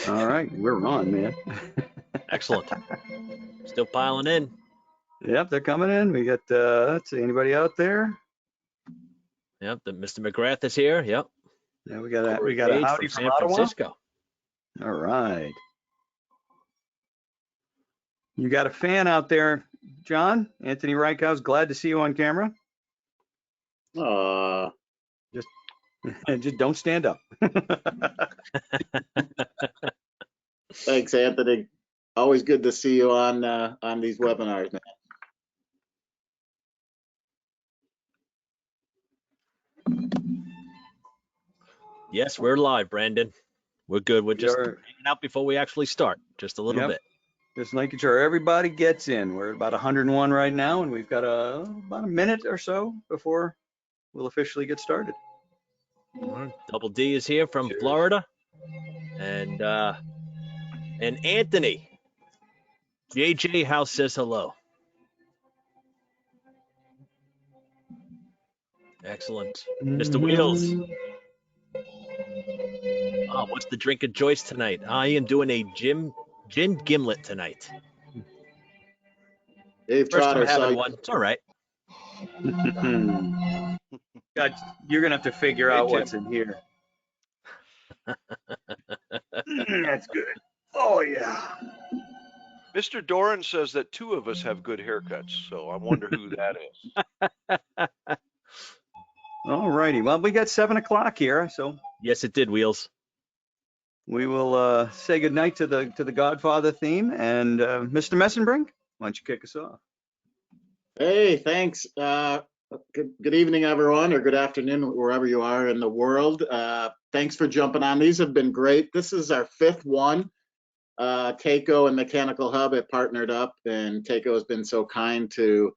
All right, we're on, man. Excellent. Still piling in. Yep, they're coming in. We got, let's see, anybody out there? Yep, the Mr. McGrath is here. Yep. Yeah, we got a Page howdy from from San Ottawa. Francisco. All right. You got a fan out there, John? Anthony Reichhouse, glad to see you on camera. Just don't stand up. Thanks, Anthony. Always good to see you on these webinars, man. Yes, we're live, Brandon. We're good. We're just hanging out before we actually start, just a little bit. Just making sure everybody gets in. We're at about 101 right now, and we've got about a minute or so before we'll officially get started. Double D is here from Florida, and Anthony. JJ House says hello. Excellent. Mr. Wheels. Oh, what's the drink of choice tonight? I am doing a gin gimlet tonight. Dave First Trotter time having one. It's all right. God, you're gonna have to figure out what's in here. That's good. Oh yeah. Mr. Doran says that 2 of us have good haircuts, so I wonder who that is. All righty. Well, we got 7 o'clock here, so yes, it did, Wheels. We will say goodnight to the Godfather theme, and Mr. Messenbrink, why don't you kick us off? Hey, thanks. Good evening, everyone, or good afternoon, wherever you are in the world. Thanks for jumping on. These have been great. This is our 5th one. Keiko and Mechanical Hub have partnered up, and Keiko has been so kind to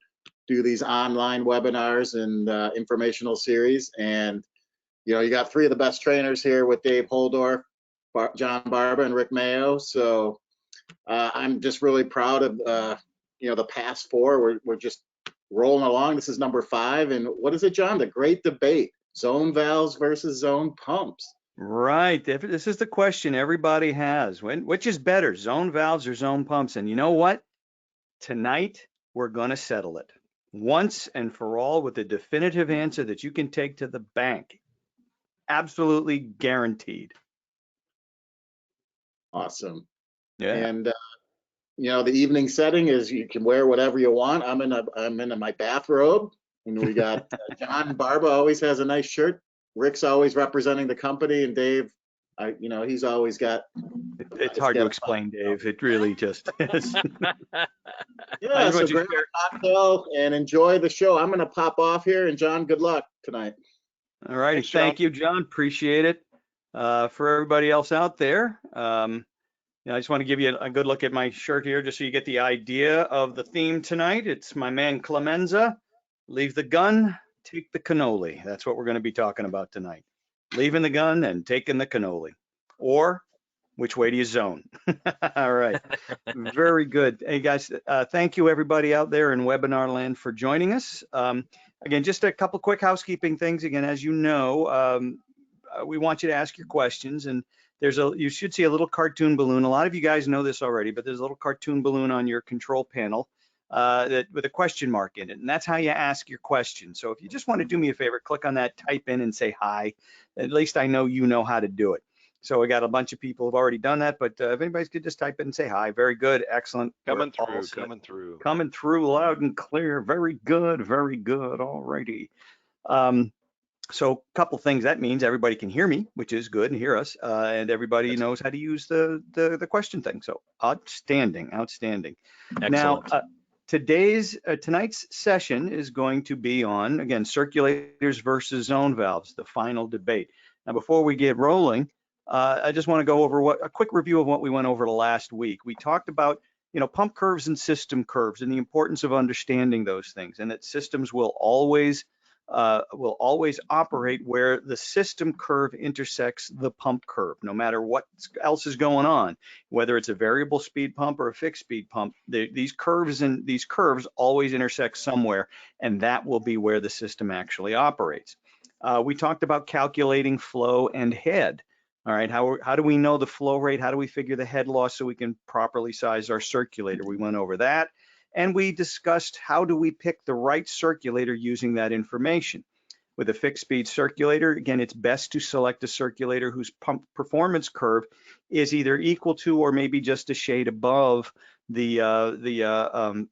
do these online webinars and informational series. And you know, you got 3 of the best trainers here with Dave Holdorf, Jon Barba, and Rick Mayo. So I'm just really proud of you know, the past 4. We're just rolling along. This is number 5, and what is it, John? The great debate: zone valves versus zone pumps. Right. This is the question everybody has. Which is better, zone valves or zone pumps? And you know what? Tonight, we're going to settle it once and for all with a definitive answer that you can take to the bank. Absolutely guaranteed. Awesome. Yeah. And you know, the evening setting is you can wear whatever you want. I'm in my bathrobe, and we got Jon Barba always has a nice shirt. Rick's always representing the company, and Dave, you know, he's always got. It's hard to explain, Dave. It really just is. Yeah, so grab a cocktail and enjoy the show. I'm going to pop off here, and John, good luck tonight. All righty. Thank you, John. Appreciate it. For everybody else out there, I just want to give you a good look at my shirt here, just so you get the idea of the theme tonight. It's my man Clemenza. Leave the gun, take the cannoli. That's what we're going to be talking about tonight. Leaving the gun and taking the cannoli. Or which way do you zone? All right. Very good. Hey, guys, thank you, everybody out there in webinar land, for joining us. Again, just a couple quick housekeeping things. Again, as you know, we want you to ask your questions, and you should see a little cartoon balloon. A lot of you guys know this already, but there's a little cartoon balloon on your control panel with a question mark in it, and that's how you ask your question. So if you just want to do me a favor, click on that, type in and say hi. At least I know you know how to do it. So we got a bunch of people who've already done that, but if anybody could just type in and say hi. Very good, excellent. Coming through loud and clear. Very good, all righty. So a couple things that means: everybody can hear me, which is good, and hear us, and everybody knows how to use the question thing. So outstanding. Excellent. Now, tonight's session is going to be on, again, circulators versus zone valves, the final debate. Now, before we get rolling, I just want to go over a quick review of what we went over last week. We talked about, pump curves and system curves and the importance of understanding those things, and that systems will always will always operate where the system curve intersects the pump curve, no matter what else is going on, whether it's a variable speed pump or a fixed speed pump. These curves always intersect somewhere, and that will be where the system actually operates. We talked about calculating flow and head. All right, how do we know the flow rate? How do we figure the head loss so we can properly size our circulator? We went over that. And we discussed how do we pick the right circulator using that information. With a fixed speed circulator, again, it's best to select a circulator whose pump performance curve is either equal to or maybe just a shade above that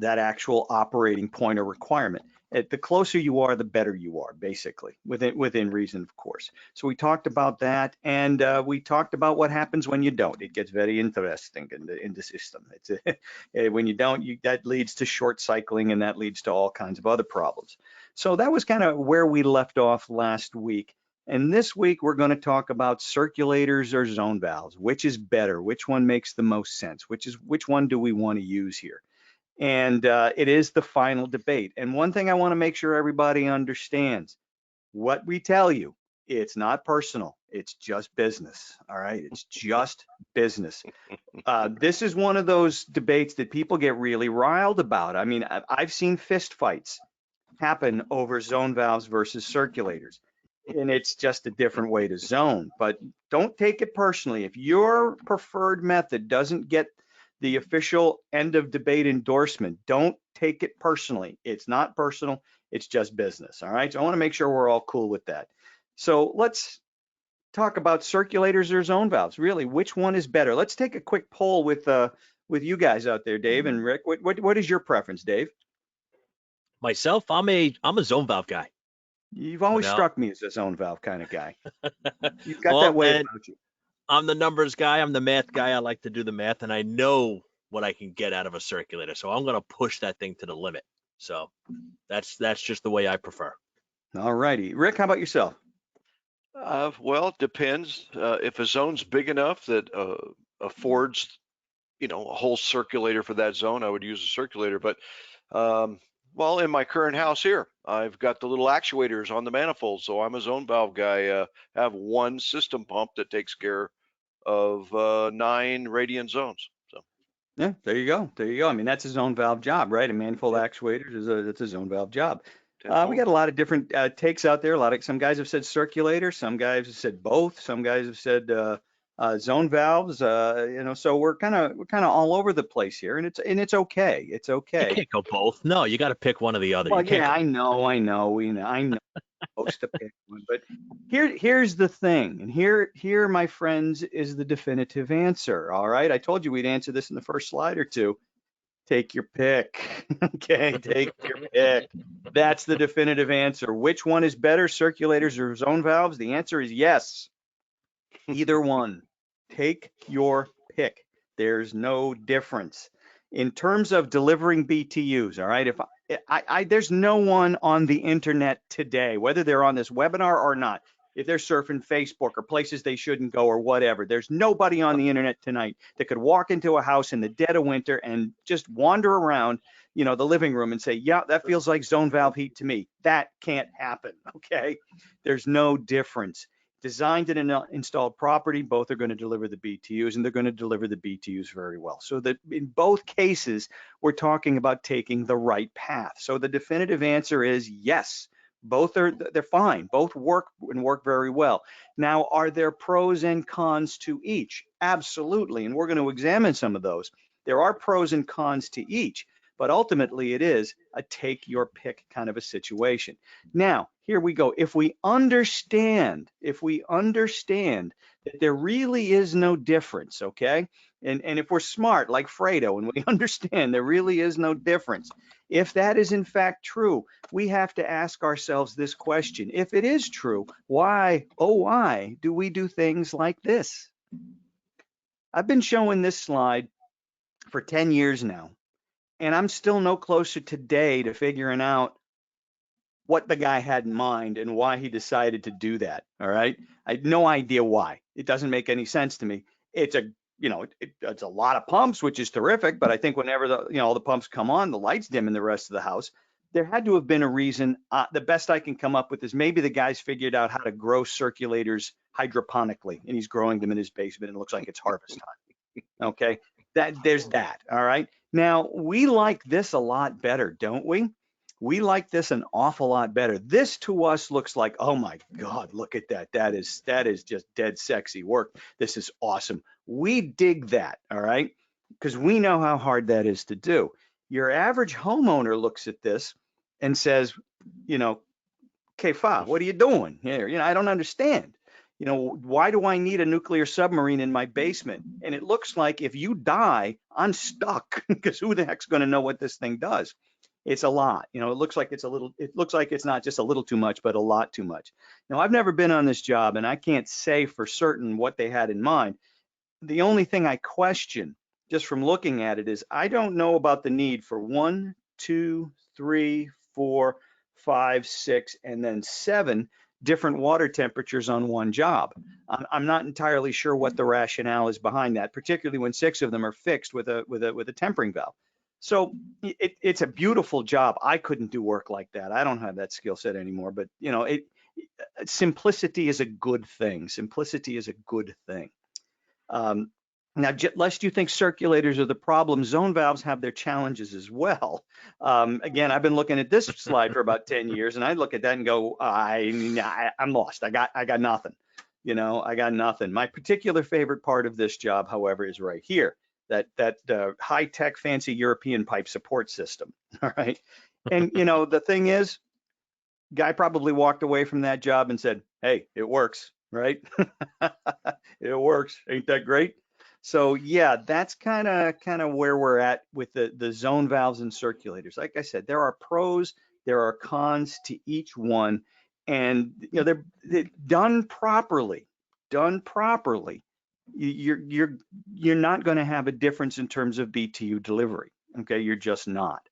actual operating point or requirement. The closer you are, the better you are, basically, within reason, of course. So we talked about that, and we talked about what happens when you don't. It gets very interesting in the system. When you don't, that leads to short cycling, and that leads to all kinds of other problems. So that was kind of where we left off last week. And this week, we're going to talk about circulators or zone valves. Which is better? Which one makes the most sense? Which one do we want to use here? And it is the final debate. And one thing I want to make sure everybody understands, what we tell you, it's not personal, it's just business, all right? It's just business. This is one of those debates that people get really riled about. I mean, I've seen fist fights happen over zone valves versus circulators, and it's just a different way to zone. But don't take it personally. If your preferred method doesn't get the official end of debate endorsement, don't take it personally. It's not personal, it's just business, all right? So I want to make sure we're all cool with that. So let's talk about circulators or zone valves. Really, which one is better? Let's take a quick poll with you guys out there, Dave and Rick. What is your preference, Dave? Myself, I'm a zone valve guy. You've always struck me as a zone valve kind of guy. You've got that way about you. I'm the numbers guy. I'm the math guy. I like to do the math, and I know what I can get out of a circulator. So I'm going to push that thing to the limit. So that's just the way I prefer. All righty. Rick, how about yourself? Well, it depends. If a zone's big enough that affords, a whole circulator for that zone, I would use a circulator. But well, in my current house here, I've got the little actuators on the manifold, so I'm a zone valve guy. I have one system pump that takes care of 9 radiant zones. So yeah, there you go. There you go. I mean, that's a zone valve job, right? A manifold actuators that's a zone valve job. We got a lot of different takes out there. Some guys have said circulator, some guys have said both, some guys have said zone valves. So we're kind of all over the place here, and it's okay. It's okay. You can't go both. No, you got to pick one or the other. Well, yeah, I know. I know supposed to pick one, but here's the thing, and here, my friends, is the definitive answer. All right, I told you we'd answer this in the first slide or two. Take your pick. Okay, take your pick. That's the definitive answer. Which one is better, circulators or zone valves? The answer is yes. Either one. Take your pick. There's no difference. In terms of delivering BTUs, all right, if there's no one on the internet today, whether they're on this webinar or not, if they're surfing Facebook or places they shouldn't go or whatever, there's nobody on the internet tonight that could walk into a house in the dead of winter and just wander around, the living room and say, yeah, that feels like zone valve heat to me. That can't happen, okay? There's no difference. Designed and installed property, both are going to deliver the BTUs, and they're going to deliver the BTUs very well. So that in both cases, we're talking about taking the right path. So the definitive answer is yes. They're fine. Both work and work very well. Now, are there pros and cons to each? Absolutely, and we're going to examine some of those. There are pros and cons to each, but ultimately it is a take your pick kind of a situation. Now, here we go. If we understand that there really is no difference, okay? And if we're smart like Fredo and we understand there really is no difference, if that is in fact true, we have to ask ourselves this question. If it is true, why, oh why, do we do things like this? I've been showing this slide for 10 years now, and I'm still no closer today to figuring out what the guy had in mind and why he decided to do that, all right? I had no idea why. It doesn't make any sense to me. It's it's a lot of pumps, which is terrific, but I think whenever all the pumps come on, the lights dim in the rest of the house. there had to have been a reason. The best I can come up with is maybe the guys figured out how to grow circulators hydroponically, and he's growing them in his basement, and it looks like it's harvest time. Okay, there's that. All right. Now, we like this a lot better, don't we? We like this an awful lot better. This to us looks like, oh my God, look at that. That is just dead sexy work. This is awesome. We dig that, all right? Because we know how hard that is to do. Your average homeowner looks at this and says, you know, K-Fa, what are you doing here? You know, I don't understand. You know, why do I need a nuclear submarine in my basement? And it looks like if you die, I'm stuck because who the heck's going to know what this thing does? It's a lot. You know, it looks like it's not just a little too much, but a lot too much. Now, I've never been on this job and I can't say for certain what they had in mind. The only thing I question just from looking at it is I don't know about the need for 1, 2, 3, 4, 5, 6, and then 7 different water temperatures on one job. I'm not entirely sure what the rationale is behind that, particularly when 6 of them are fixed with a tempering valve. So it's a beautiful job. I couldn't do work like that. I don't have that skill set anymore, but you know, simplicity is a good thing. Simplicity is a good thing. Now, lest you think circulators are the problem, zone valves have their challenges as well. Again, I've been looking at this slide for about 10 years, and I look at that and go, I'm lost. I got nothing. You know, I got nothing. My particular favorite part of this job, however, is right here. That high-tech, fancy European pipe support system. All right, and you know the thing is, guy probably walked away from that job and said, "Hey, it works, right? It works. Ain't that great?" So yeah, that's kind of where we're at with the zone valves and circulators. Like I said, there are pros, there are cons to each one, and you know they're done properly. Done properly, you're not going to have a difference in terms of BTU delivery. Okay, you're just not.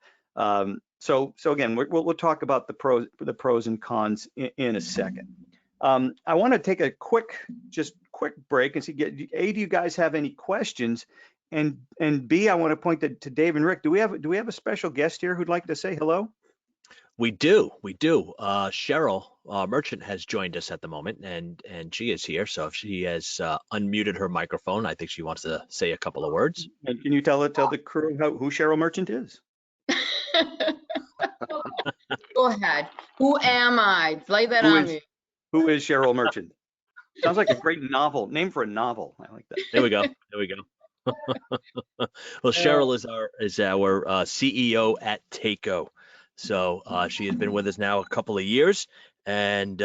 So again, we'll talk about the pros and cons in a second. I want to take a quick break and see, A, do you guys have any questions? And B, I want to point to Dave and Rick. Do we have a special guest here who'd like to say hello? We do. Cheryl Merchant has joined us at the moment, and she is here. So she has unmuted her microphone. I think she wants to say a couple of words. And can you tell the crew who Cheryl Merchant is? Go ahead. Who am I? Lay that on me. Who is Cheryl Merchant? Sounds like a great name for a novel. I like that. There we go. Well, Cheryl is our CEO at Takeo. So she has been with us now a couple of years, and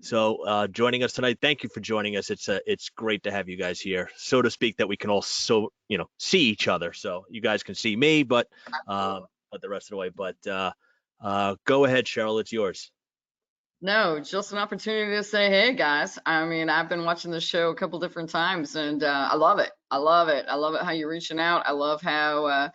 so joining us tonight. Thank you for joining us. It's great to have you guys here, so to speak, that we can all see each other. So you guys can see me, but the rest of the way. But go ahead, Cheryl. It's yours. No, just an opportunity to say, hey guys. I mean, I've been watching the show a couple different times, and I love it. I love it how you're reaching out. I love how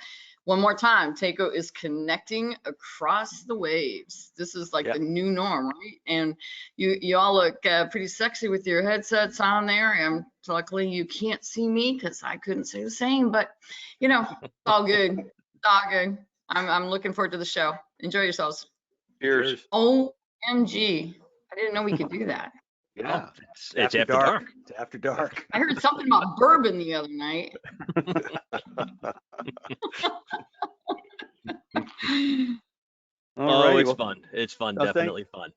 one more time, Takeo is connecting across the waves. This is like the new norm, right? And you all look pretty sexy with your headsets on there. And luckily you can't see me because I couldn't say the same, but you know, it's all good. It's all good. I'm looking forward to the show. Enjoy yourselves. Cheers. OMG. I didn't know we could do that. Yeah, it's after dark. It's after dark. I heard something about bourbon the other night. All right, it's fun. It's fun. Definitely fun.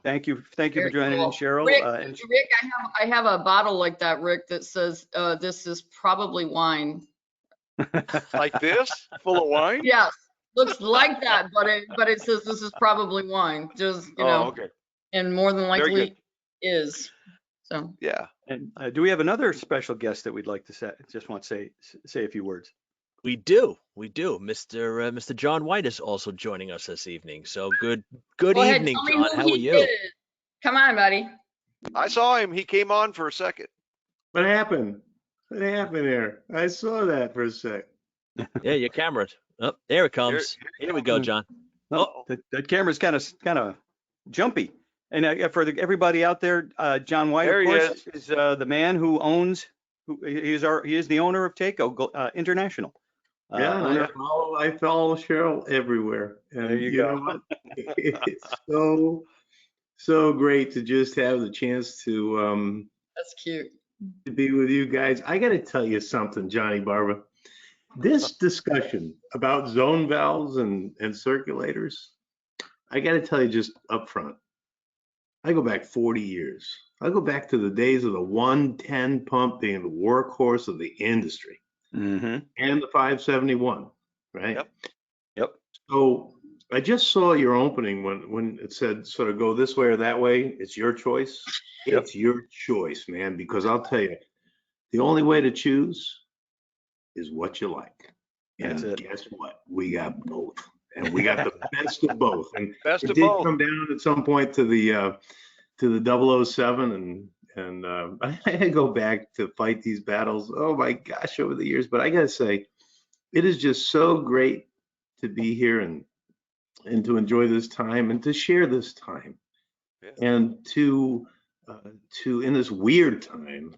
Thank you for joining in, Cheryl. Rick, I have a bottle like that, Rick, that says this is probably wine. Like this, full of wine? Yes, looks like that, but it says this is probably wine. Just you know, okay. And more than likely is. So yeah. And do we have another special guest that we'd like to say a few words? We do. Mr. John White is also joining us this evening. So good evening, John. How are you? Come on, buddy. I saw him. He came on for a second. What happened? What happened here? I saw that for a sec. Yeah, your camera. Oh, there it comes. Here we go, John. Oh, that camera's kind of jumpy. And for everybody out there, John White, there of course, is the man who owns. He is the owner of Takeo International. Yeah, and Owner, I follow Cheryl everywhere. And there you you know go. what? It's so great to just have the chance That's cute. to be with you guys. I got to tell you something, Johnny Barba. This discussion about zone valves and circulators, I got to tell you just up front, I go back 40 years. I go back to the days of the 110 pump being the workhorse of the industry Mm-hmm. and the 571, right? Yep. Yep. So I just saw your opening when it said sort of go this way or that way. It's your choice. Yep. It's your choice, man, because I'll tell you, the only way to choose is what you like. That's And it. guess what? We got both. And we got the best of both. And Best it of did both. come down at some point to the 007 and I go back to fight these battles. Oh my gosh, over the years. But I gotta say, it is just so great to be here and to enjoy this time and to share this time Yeah. and to in this weird time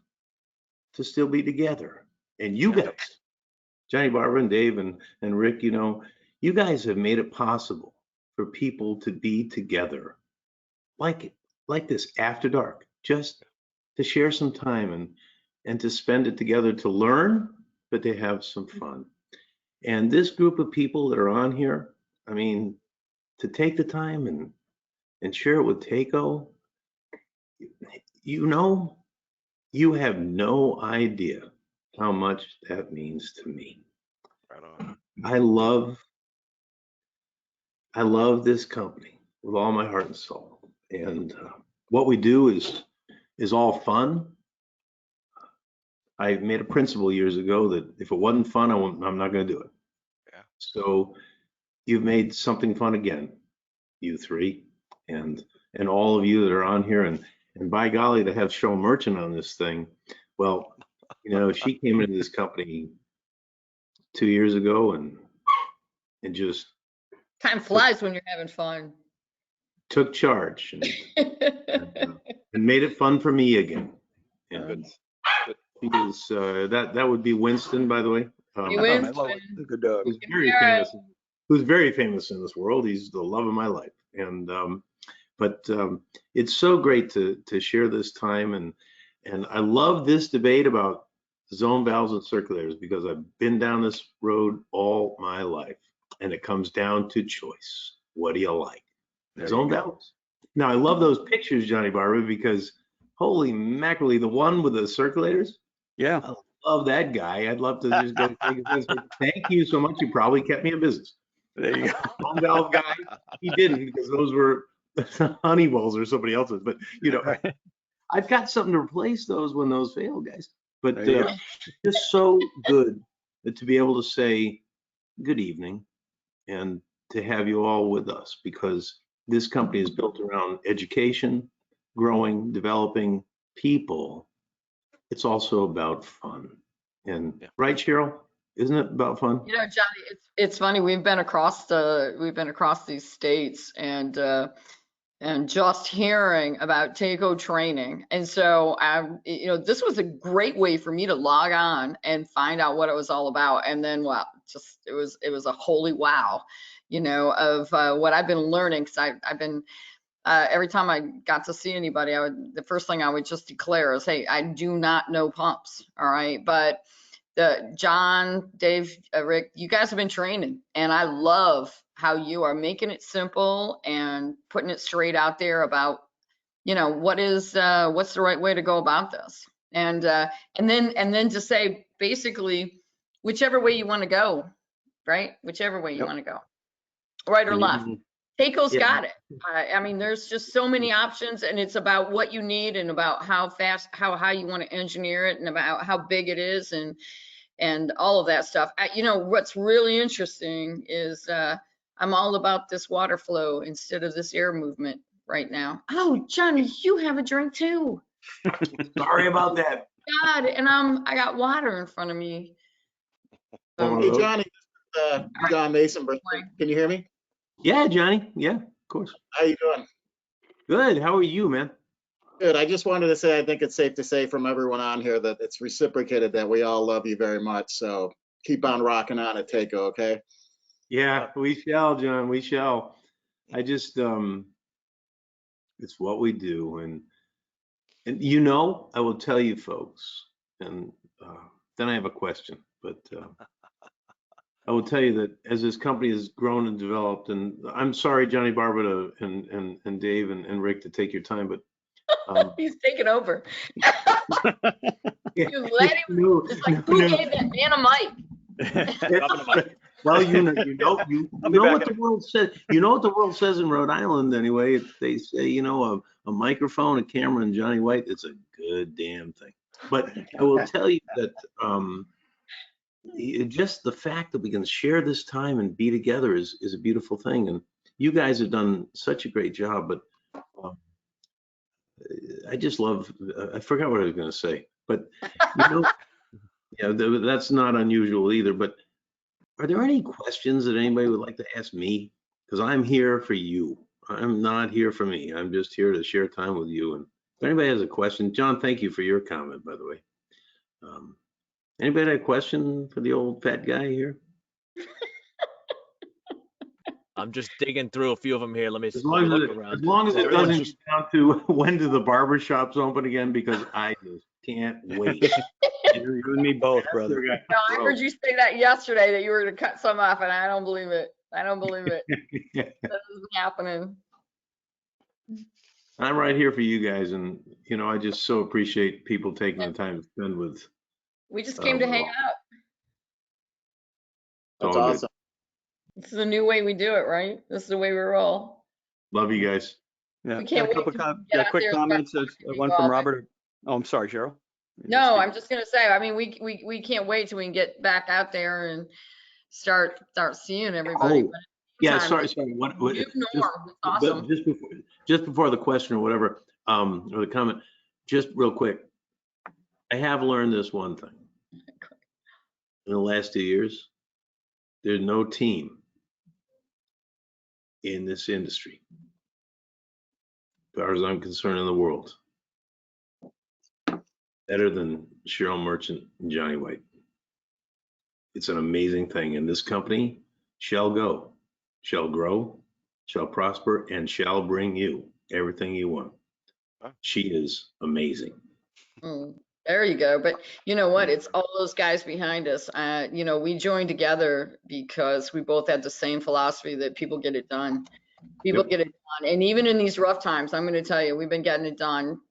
to still be together. And you Yeah. guys, Johnny Barber and Dave and Rick, you guys have made it possible for people to be together like this after dark, just to share some time and to spend it together to learn, but to have some fun. And this group of people that are on here, I mean, to take the time and share it with Takeo, you have no idea how much that means to me. Right on. I love this company with all my heart and soul. And what we do is all fun. I made a principle years ago that if it wasn't fun, I'm not going to do it. Yeah. So you've made something fun again, you three, and all of you that are on here. And by golly, to have Cheryl Merchant on this thing, well, she came into this company 2 years ago and just Time flies when you're having fun. took charge and made it fun for me again. And he is that would be Winston, by the way. You I win. love it. Good dog. Who's very famous. Who's very famous in this world. He's the love of my life. And but it's so great to share this time and I love this debate about zone valves and circulators because I've been down this road all my life, and it comes down to choice. What do you like? Zone valves. Now I love those pictures, Johnny Barber, because holy mackerel, the one with the circulators. Yeah. I love that guy. I'd love to just go take his business. Thank you so much. You probably kept me in business. There you go. Zone valve guy, he didn't because those were Honeyballs or somebody else's. But I've got something to replace those when those fail, guys. But it's just so good to be able to say good evening and to have you all with us because this company is built around education, growing, developing people. It's also about fun. And right, Cheryl? Isn't it about fun? Johnny, it's funny. We've been across these states and just hearing about Takeo training. And so this was a great way for me to log on and find out what it was all about. And then it was a holy wow, of what I've been learning. Cause I've been, every time I got to see anybody, the first thing I would just declare is, hey, I do not know pumps. All right. But John, Dave, Rick, you guys have been training, and I love how you are making it simple and putting it straight out there about, what's the right way to go about this, and then to say basically whichever way you want to go, right? Whichever way you want to go, right or left. Takeo's got it. I mean, there's just so many options, and it's about what you need and about how fast, how you want to engineer it, and about how big it is, and all of that stuff. What's really interesting is I'm all about this water flow instead of this air movement right now. Oh, Johnny, you have a drink too. Sorry about that. God, and I got water in front of me. Hey, Johnny, John Mason. Can you hear me? Yeah, Johnny. Yeah, of course. How you doing? Good. How are you, man? Good. I just wanted to say, I think it's safe to say from everyone on here that it's reciprocated that we all love you very much. So keep on rocking on at Takeo, okay? Yeah, we shall, John, we shall. I just, it's what we do. And you know, I will tell you folks, and then I have a question, but I will tell you that as this company has grown and developed, and I'm sorry, Johnny Barba and Dave and Rick, to take your time, but He's taking over. yeah, You let him. no, It's like, no, who no. gave that man a mic? Well, you know what the world says. You know what the world says in Rhode Island anyway. They say, you know, a microphone, a camera, and Johnny White. It's a good damn thing. But I will tell you that just the fact that we can share this time and be together is a beautiful thing. And you guys have done such a great job. But I just love. I forgot what I was going to say. But you know, yeah, that's not unusual either. But are there any questions that anybody would like to ask me? Because I'm here for you. I'm not here for me. I'm just here to share time with you. And if anybody has a question, John, thank you for your comment, by the way. Anybody have a question for the old fat guy here? I'm just digging through a few of them here. Let me As long look as around. it Everyone's doesn't just- get down to when do the barber shops open again, because I just can't wait. You and me both, brother. No, I heard you say that yesterday, that you were going to cut some off, and I don't believe it. I don't believe it. That isn't happening. I'm right here for you guys, and you know, I just so appreciate people taking the time to spend with. We just came to hang out. That's all good. awesome. This is a new way we do it, right? This is the way we roll. Love you guys. Yeah, We can't got a wait couple to get out quick there and start comments. talking to One you from all. Robert. Oh, I'm sorry, Cheryl. No, I'm just gonna say, I mean, we can't wait till we can get back out there and start seeing everybody. Oh, But yeah, time, sorry. What, new norm. It's awesome. Just before the question or whatever, or the comment, just real quick. I have learned this one thing. In the last 2 years, there's no team in this industry, as far as I'm concerned, in the world, better than Cheryl Merchant and Johnny White. It's an amazing thing, and this company shall go, shall grow, shall prosper, and shall bring you everything you want. She is amazing. There you go. But you know what? It's all those guys behind us. You know, we joined together because we both had the same philosophy that people get it done. People get it done. And even in these rough times, I'm going to tell you, we've been getting it done,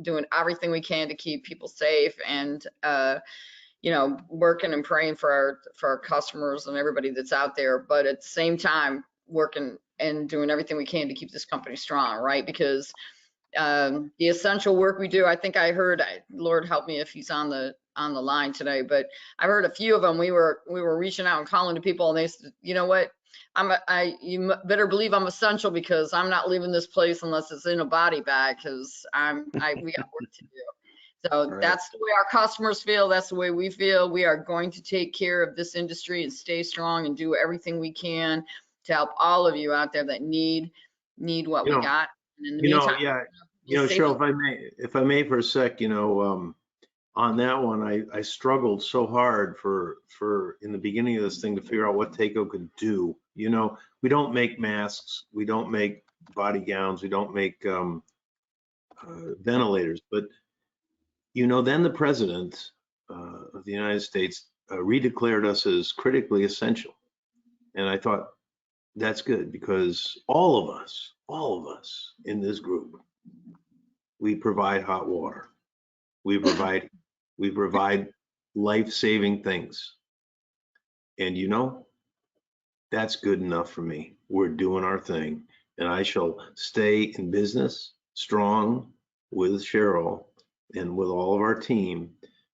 doing everything we can to keep people safe and, you know, working and praying for our customers and everybody that's out there. But at the same time, working and doing everything we can to keep this company strong, right? Because the essential work we do, I think I heard, Lord help me if he's on the line today, but I heard a few of them. We were reaching out and calling to people, and they said, you know what, you better believe I'm essential, because I'm not leaving this place unless it's in a body bag, because we got work to do. So Right. That's the way our customers feel. That's the way we feel. We are going to take care of this industry and stay strong and do everything we can to help all of you out there that need what we got. And in the meantime, Cheryl, if I may for a sec, on that one, I struggled so hard for in the beginning of this thing to figure out what Takeo could do. We don't make masks, we don't make body gowns, we don't make ventilators, but then the president of the United States redeclared us as critically essential, and I thought that's good, because all of us in this group, we provide hot water, we provide life-saving things, and that's good enough for me. We're doing our thing, and I shall stay in business strong with Cheryl and with all of our team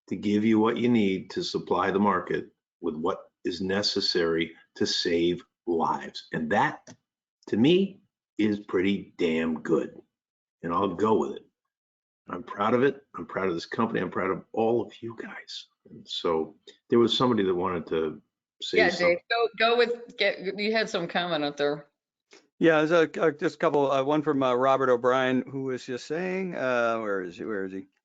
to give you what you need to supply the market with what is necessary to save lives. And that, to me, is pretty damn good. And I'll go with it. I'm proud of it. I'm proud of this company. I'm proud of all of you guys. And so there was somebody that wanted to say something. Dave, you had some comment up there. Yeah, there's just a couple. One from Robert O'Brien, who was just saying, where is he?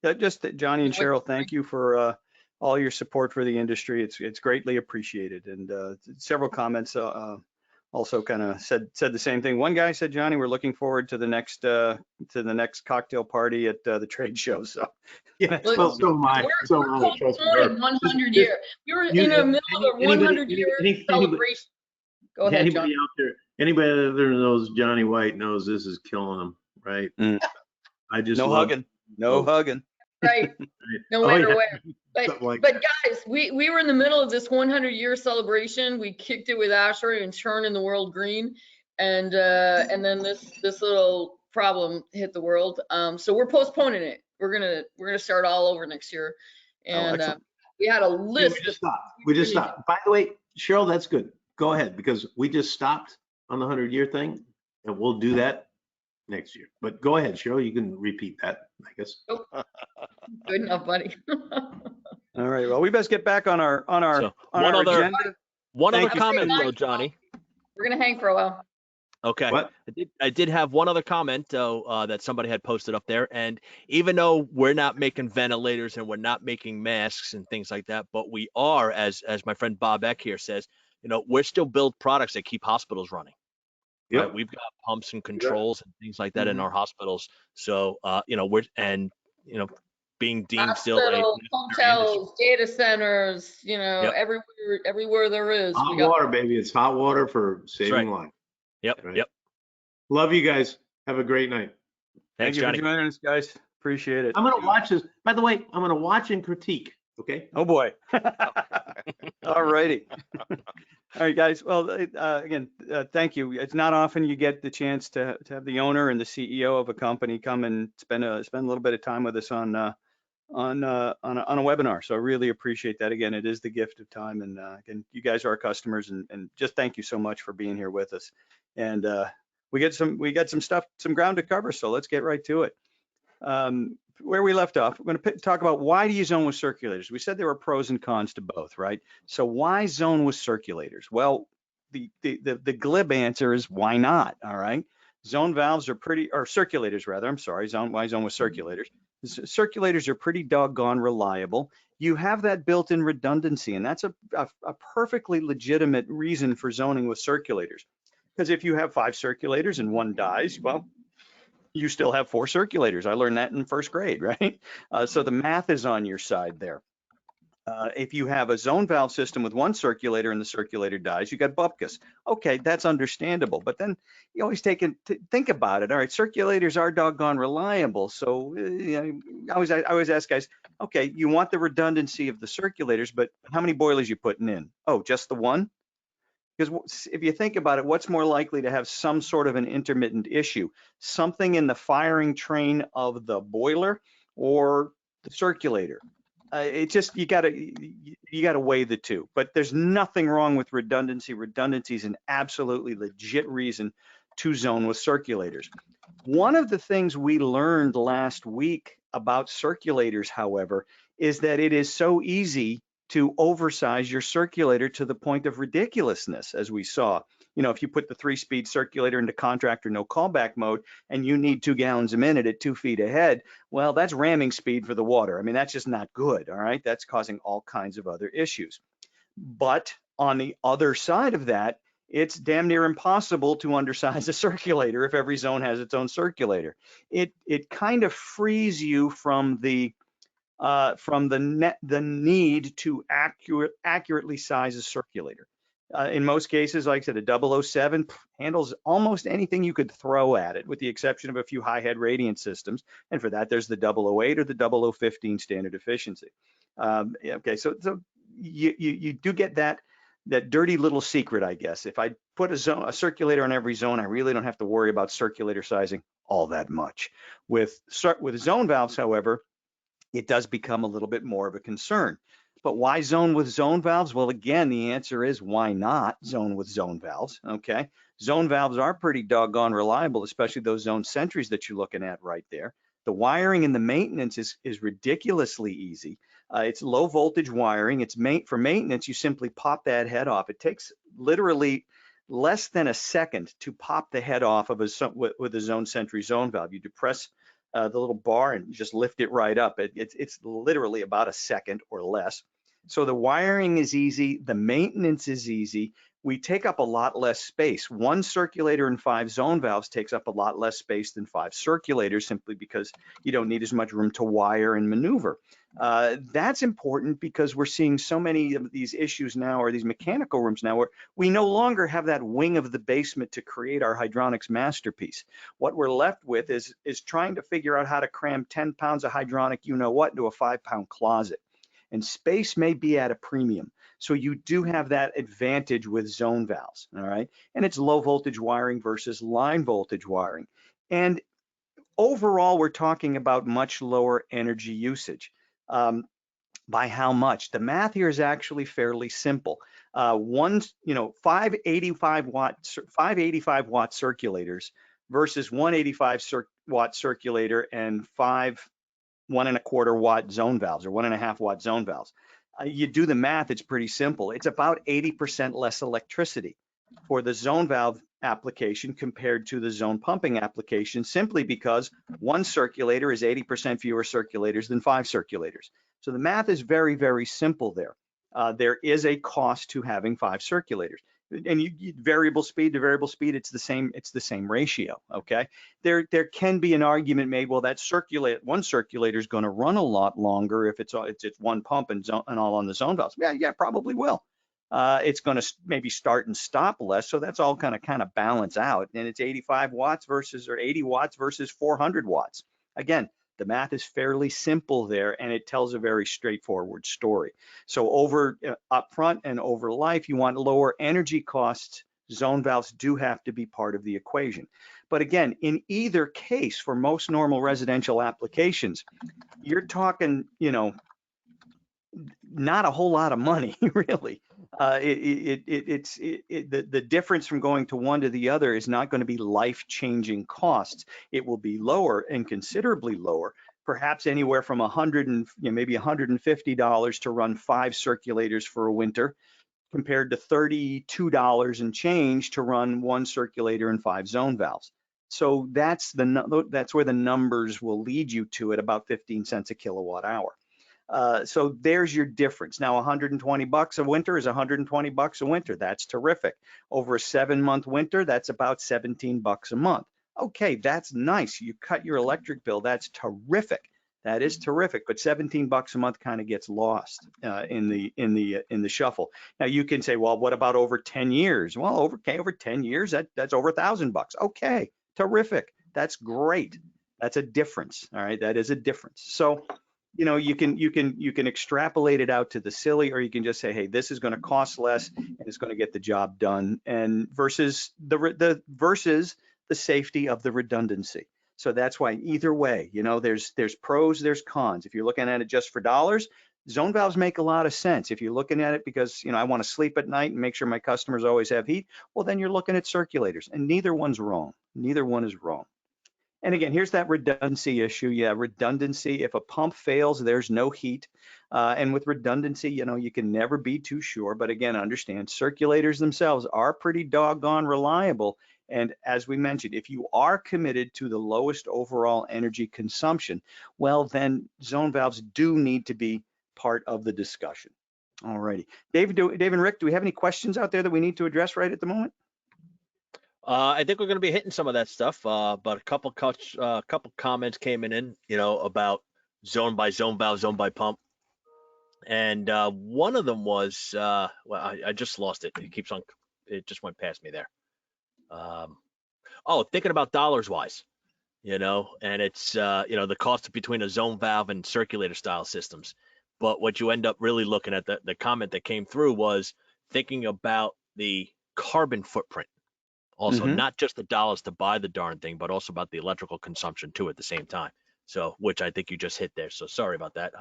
Yeah, just Johnny and Cheryl, thank you for all your support for the industry. It's greatly appreciated. And several comments also kind of said the same thing. One guy said, Johnny, we're looking forward to the next cocktail party at the trade show. So Yeah, well, so am I. So am I. Trust me. 100 year. We were in the middle of a 100-year celebration. Go ahead, John. Anybody out there, anybody that knows Johnny White knows this is killing him, right? I just no hugging. Right. No Oh, matter yeah. where. But guys, we were in the middle of this 100-year celebration. We kicked it with Asher and turning the world green, and then this little problem hit the world. So we're postponing it. We're gonna start all over next year, and we had a list. We just stopped. By the way, Cheryl, that's good. Go ahead, because we just stopped on the 100-year thing, and we'll do that next year. But go ahead, Cheryl. You can repeat that, I guess. Nope. Good enough, buddy. All right. Well, we best get back on our agenda. One other Thank you, comment Steve. though, Johnny. We're gonna hang for a while. Okay. What? I did have one other comment that somebody had posted up there. And even though we're not making ventilators and we're not making masks and things like that, but we are, as my friend Bob Eck here says, we're still build products that keep hospitals running. Yep. Right? We've got pumps and controls and things like that in our hospitals. So, being deemed still a Hospitals, hotels, data centers, Yep. everywhere there is. Hot water, baby. It's hot water for saving life. Yep. Right. Yep. Love you guys. Have a great night. Thank you Johnny. for joining us, guys. Appreciate it. I'm going to watch this. By the way, I'm going to watch and critique. Okay. Oh boy. All righty. All right, guys. Well, again, thank you. It's not often you get the chance to have the owner and the CEO of a company come and spend a little bit of time with us on a webinar. So I really appreciate that. Again, it is the gift of time. And again, you guys are our customers, and just thank you so much for being here with us. And we got some ground to cover. So let's get right to it. Where we left off, we're going to talk about why do you zone with circulators. We said there were pros and cons to both, right? So why zone with circulators? Well, the glib answer is why not? All right. Zone valves are circulators rather. I'm sorry. Why zone with circulators? Circulators are pretty doggone reliable. You have that built-in redundancy, and that's a perfectly legitimate reason for zoning with circulators. Because if you have 5 circulators and one dies, well, you still have 4 circulators. I learned that in first grade, right? So the math is on your side there. If you have a zone valve system with 1 circulator and the circulator dies, you got bupkis. Okay, that's understandable. But then you always think about it. All right, circulators are doggone reliable. So I always ask guys, okay, you want the redundancy of the circulators, but how many boilers you putting in? Oh, just the 1? Because if you think about it, what's more likely to have some sort of an intermittent issue? Something in the firing train of the boiler or the circulator? It just, you gotta weigh the two. But there's nothing wrong with redundancy. Redundancy is an absolutely legit reason to zone with circulators. One of the things we learned last week about circulators, however, is that it is so easy to oversize your circulator to the point of ridiculousness, as we saw. If you put the 3-speed circulator into contractor no callback mode and you need 2 gallons a minute at 2 feet ahead, well, that's ramming speed for the water. I mean, that's just not good, all right? That's causing all kinds of other issues. But on the other side of that, it's damn near impossible to undersize a circulator if every zone has its own circulator. It kind of frees you from the need to accurately size a circulator. In most cases, like I said, a 007 handles almost anything you could throw at it, with the exception of a few high head radiant systems. And for that, there's the 008 or the 0015 standard efficiency. Okay, so you do get that dirty little secret, I guess. If I put a circulator on every zone, I really don't have to worry about circulator sizing all that much. With zone valves, however, it does become a little bit more of a concern. But why zone with zone valves? Well, again, the answer is why not zone with zone valves, okay? Zone valves are pretty doggone reliable, especially those zone sentries that you're looking at right there. The wiring and the maintenance is ridiculously easy. It's low voltage wiring. For maintenance, you simply pop that head off. It takes literally less than a second to pop the head off of with a zone sentry zone valve. You depress the little bar, and just lift it right up. It's literally about a second or less. So the wiring is easy, the maintenance is easy. We take up a lot less space. 1 circulator and 5 zone valves takes up a lot less space than 5 circulators, simply because you don't need as much room to wire and maneuver. That's important because we're seeing so many of these issues now, or these mechanical rooms now, where we no longer have that wing of the basement to create our hydronics masterpiece. What we're left with is trying to figure out how to cram 10 pounds of hydronic you-know-what into a 5-pound closet. And space may be at a premium. So you do have that advantage with zone valves, all right? And it's low voltage wiring versus line voltage wiring. And overall, we're talking about much lower energy usage. By how much? The math here is actually fairly simple. 585 watt circulators versus 185 watt circulator and 5 1.25 watt zone valves, or 1.5 watt zone valves. You do the math, it's pretty simple. It's about 80% less electricity for the zone valve application compared to the zone pumping application, simply because 1 circulator is 80% fewer circulators than 5 circulators. So the math is very, very simple there. There is a cost to having 5 circulators. And variable speed to variable speed, it's the same ratio. Okay, there can be an argument made, well, that 1 circulator is going to run a lot longer if it's 1 pump and all on the zone valves. Yeah, probably will. It's going to maybe start and stop less, so that's all kind of balance out. And it's 85 watts versus, or 80 watts versus 400 watts. Again, the math is fairly simple there, and it tells a very straightforward story. So over upfront and over life, you want lower energy costs. Zone valves do have to be part of the equation. But again, in either case, for most normal residential applications, you're talking, not a whole lot of money, really. The difference from going to one to the other is not going to be life-changing costs. It will be lower, and considerably lower, perhaps anywhere from $100 and maybe $150 to run 5 circulators for a winter, compared to $32 and change to run 1 circulator and 5 zone valves. So that's where the numbers will lead you to, at about 15 cents a kilowatt hour. So there's your difference. Now, 120 bucks a winter is 120 bucks a winter. That's terrific. Over a 7-month winter, that's about 17 bucks a month. Okay, that's nice. You cut your electric bill. That's terrific. That is terrific. But 17 bucks a month kind of gets lost in the shuffle. Now you can say, well, what about over 10 years? Well, over 10 years, that's over $1,000 bucks. Okay, terrific. That's great. That's a difference. All right, that is a difference. So, you can extrapolate it out to the silly, or you can just say, hey, this is going to cost less and it's going to get the job done, and versus the safety of the redundancy. So that's why either way, there's pros, there's cons. If you're looking at it just for dollars, zone valves make a lot of sense. If you're looking at it because, I want to sleep at night and make sure my customers always have heat, well, then you're looking at circulators, and neither one's wrong. Neither one is wrong. And again, here's that redundancy issue. Yeah, redundancy. If a pump fails, there's no heat. And with redundancy, you can never be too sure. But again, understand, circulators themselves are pretty doggone reliable. And as we mentioned, if you are committed to the lowest overall energy consumption, well, then zone valves do need to be part of the discussion. All righty. Dave and Rick, do we have any questions out there that we need to address right at the moment? I think we're going to be hitting some of that stuff, but a couple comments came in, about zone by zone valve, zone by pump, and one of them was, I just lost it. It just went past me there. Thinking about dollars wise, and it's the cost between a zone valve and circulator style systems. But what you end up really looking at, the comment that came through was thinking about the carbon footprint. Also, not just the dollars to buy the darn thing, but also about the electrical consumption too at the same time. So, which I think you just hit there. So sorry about that.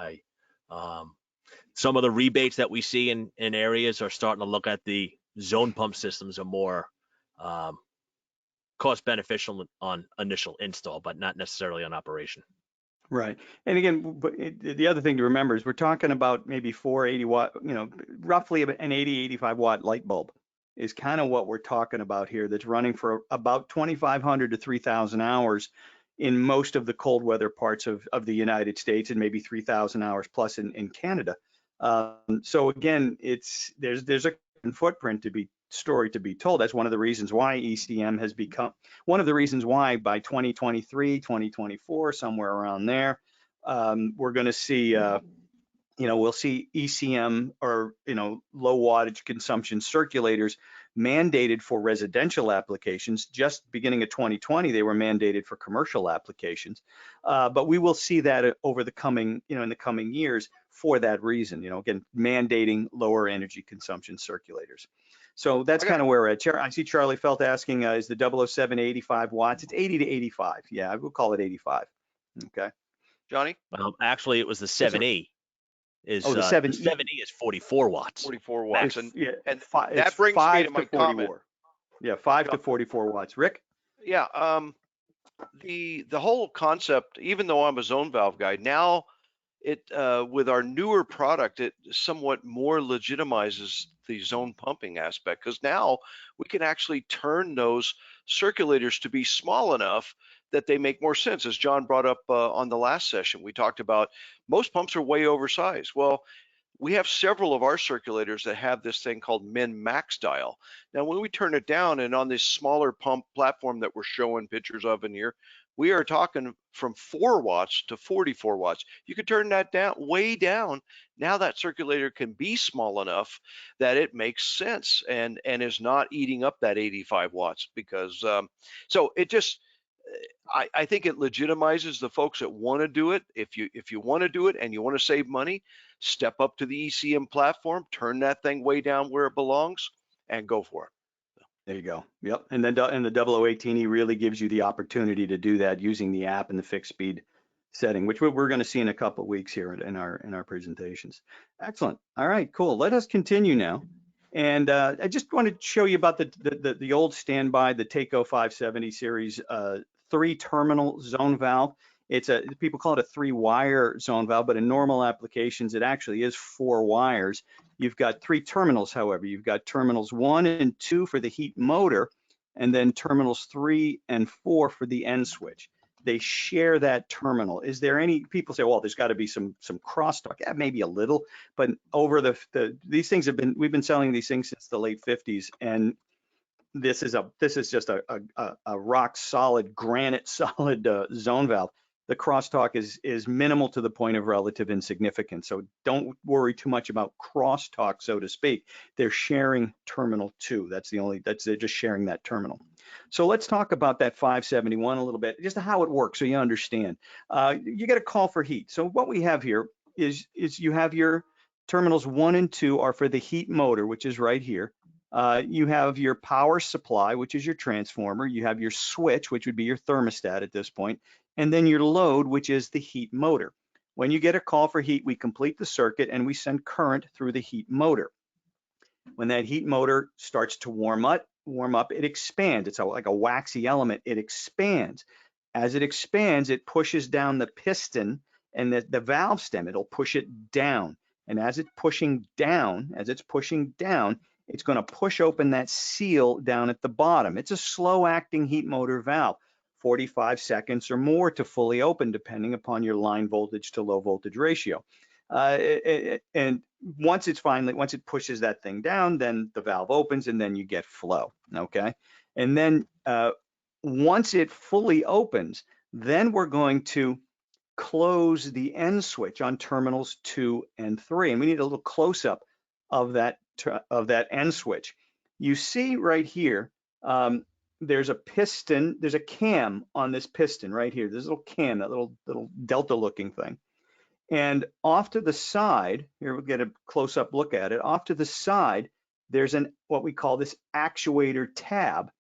Some of the rebates that we see in areas are starting to look at the zone pump systems are more cost beneficial on initial install, but not necessarily on operation. Right. And again, the other thing to remember is we're talking about maybe 480 watt, roughly an 85 watt light bulb is kind of what we're talking about here, that's running for about 2,500 to 3,000 hours in most of the cold weather parts of the United States, and maybe 3,000 hours plus in Canada. So again, there's a footprint story to be told. That's one of the reasons why ECM has become one of the reasons why by 2023, 2024, somewhere around there, we're going to see, we'll see ECM, or, low wattage consumption circulators mandated for residential applications. Just beginning of 2020, they were mandated for commercial applications. But we will see that over the coming, in the coming years for that reason, again, mandating lower energy consumption circulators. So that's kind of where we're at. I see Charlie Felt asking, is the 007 85 watts? It's 80 to 85. Yeah, I will call it 85. Okay. Johnny? Actually, it was the 7E. The 7E is 44 watts. 44 watts. And that brings me to my comment. Yeah, 5 to 44 watts. Rick? Yeah, the whole concept, even though I'm a zone valve guy, now with our newer product, it somewhat more legitimizes the zone pumping aspect, because now we can actually turn those circulators to be small enough that they make more sense. As John brought up on the last session, we talked about most pumps are way oversized. Well, we have several of our circulators that have this thing called min max dial. Now, when we turn it down, and on this smaller pump platform that we're showing pictures of in here, we are talking from 4 watts to 44 watts. You can turn that down, way down. Now that circulator can be small enough that it makes sense and is not eating up that 85 watts, because so it just, I think it legitimizes the folks that want to do it. If you want to do it and you want to save money, step up to the ECM platform, turn that thing way down where it belongs, and go for it. There you go. Yep. And then the 0018E really gives you the opportunity to do that using the app and the fixed speed setting, which we're going to see in a couple of weeks here in our presentations. Excellent. All right, cool. Let us continue now. And I just wanted to show you about the old standby, the Taco 570 series 3-terminal zone valve. People call it a 3-wire zone valve, but in normal applications, it actually is 4 wires. You've got 3 terminals, however. You've got terminals 1 and 2 for the heat motor, and then terminals 3 and 4 for the end switch. They share that terminal. Is there any, people say, well, there's got to be some crosstalk. Yeah, maybe a little, but over these things we've been selling these things since the late 50s, and this is just a rock solid, granite solid zone valve. The crosstalk is minimal to the point of relative insignificance. So don't worry too much about crosstalk, so to speak. They're sharing terminal 2. They're just sharing that terminal. So let's talk about that 571 a little bit, just how it works so you understand. You get a call for heat. So what we have here is you have your terminals 1 and 2 are for the heat motor, which is right here. You have your power supply, which is your transformer. You have your switch, which would be your thermostat at this point, and then your load, which is the heat motor. When you get a call for heat, we complete the circuit and we send current through the heat motor. When that heat motor starts to warm up, it expands. It's like a waxy element. It expands. As it expands, it pushes down the piston and the valve stem. It'll push it down. And as it's pushing down, it's going to push open that seal down at the bottom. It's a slow acting heat motor valve, 45 seconds or more to fully open, depending upon your line voltage to low voltage ratio. And once it pushes that thing down, then the valve opens and then you get flow, okay? And then once it fully opens, then we're going to close the end switch on terminals 2 and 3. And we need a little close-up of that end switch. You see right here, there's a piston, there's a cam on this piston right here. There's a little cam, that little delta looking thing. And off to the side, here we'll get a close-up look at it. Off to the side, there's what we call this actuator tab.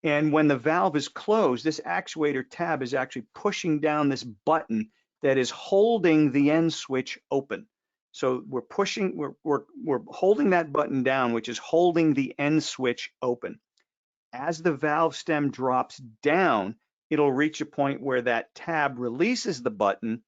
And when the valve is closed, this actuator tab is actually pushing down this button that is holding the end switch open. So we're holding that button down, which is holding the end switch open. As the valve stem drops down, it'll reach a point where that tab releases the button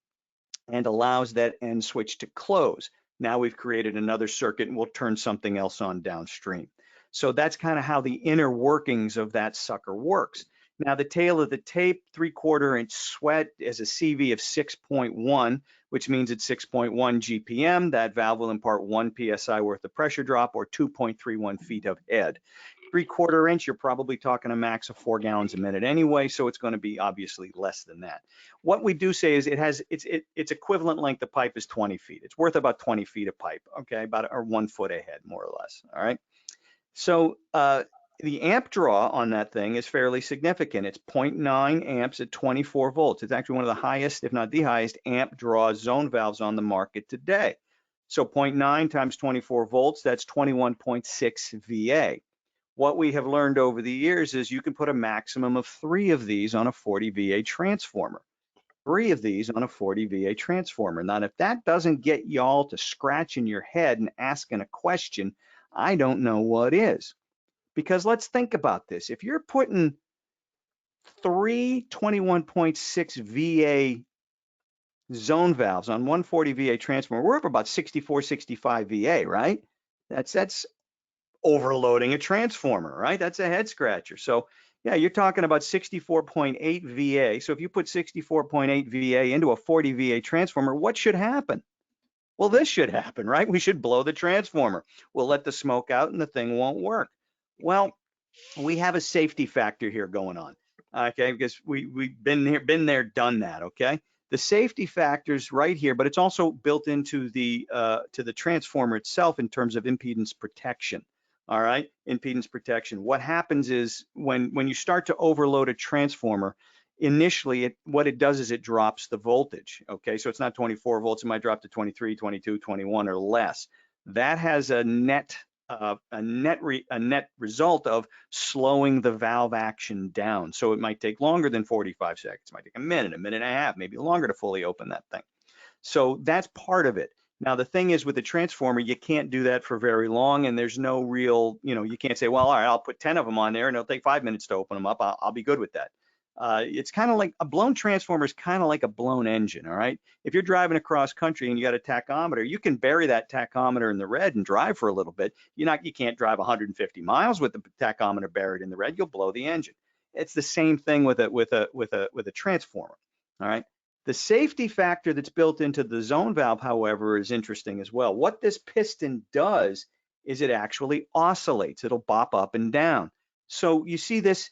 and allows that end switch to close. Now we've created another circuit and we'll turn something else on downstream. So that's kind of how the inner workings of that sucker works. Now the tail of the tape, 3/4 inch sweat, is a CV of 6.1, which means it's 6.1 GPM. That valve will impart 1 PSI worth of pressure drop or 2.31 feet of head. 3/4 inch, you're probably talking a max of 4 gallons a minute anyway, so it's going to be obviously less than that. What we do say is its equivalent length of pipe is 20 feet. It's worth about 20 feet of pipe, okay, about or 1 foot a head, more or less. All right. So the amp draw on that thing is fairly significant. It's 0.9 amps at 24 volts. It's actually one of the highest, if not the highest, amp draw zone valves on the market today. So 0.9 times 24 volts, that's 21.6 VA. What we have learned over the years is you can put a maximum of 3 of these on a 40 VA transformer. 3 of these on a 40 VA transformer. Now, if that doesn't get y'all to scratching your head and asking a question, I don't know what is. Because let's think about this. If you're putting 3 21.6 VA zone valves on 140 VA transformer, we're up about 64, 65 VA, right? That's overloading a transformer, right? That's a head scratcher. So yeah, you're talking about 64.8 VA. So if you put 64.8 VA into a 40 VA transformer, what should happen? Well, this should happen, right? We should blow the transformer. We'll let the smoke out and the thing won't work. Well, we have a safety factor here going on, okay? Because we've been there, done that, okay? The safety factor's right here, but it's also built into the transformer itself in terms of impedance protection. All right, impedance protection. What happens is when you start to overload a transformer, initially what it does is it drops the voltage. Okay, so it's not 24 volts, it might drop to 23, 22, 21 or less. That has a net result of slowing the valve action down. So it might take longer than 45 seconds. It might take a minute and a half, maybe longer to fully open that thing. So that's part of it. Now, the thing is with the transformer, you can't do that for very long, and there's no real, you can't say, well, all right, I'll put 10 of them on there and it'll take 5 minutes to open them up. I'll be good with that. It's kind of like a blown transformer is kind of like a blown engine, all right? If you're driving across country and you got a tachometer, you can bury that tachometer in the red and drive for a little bit. You can't drive 150 miles with the tachometer buried in the red. You'll blow the engine. It's the same thing with a transformer, all right? The safety factor that's built into the zone valve, however, is interesting as well. What this piston does is it actually oscillates. It'll bop up and down. So you see this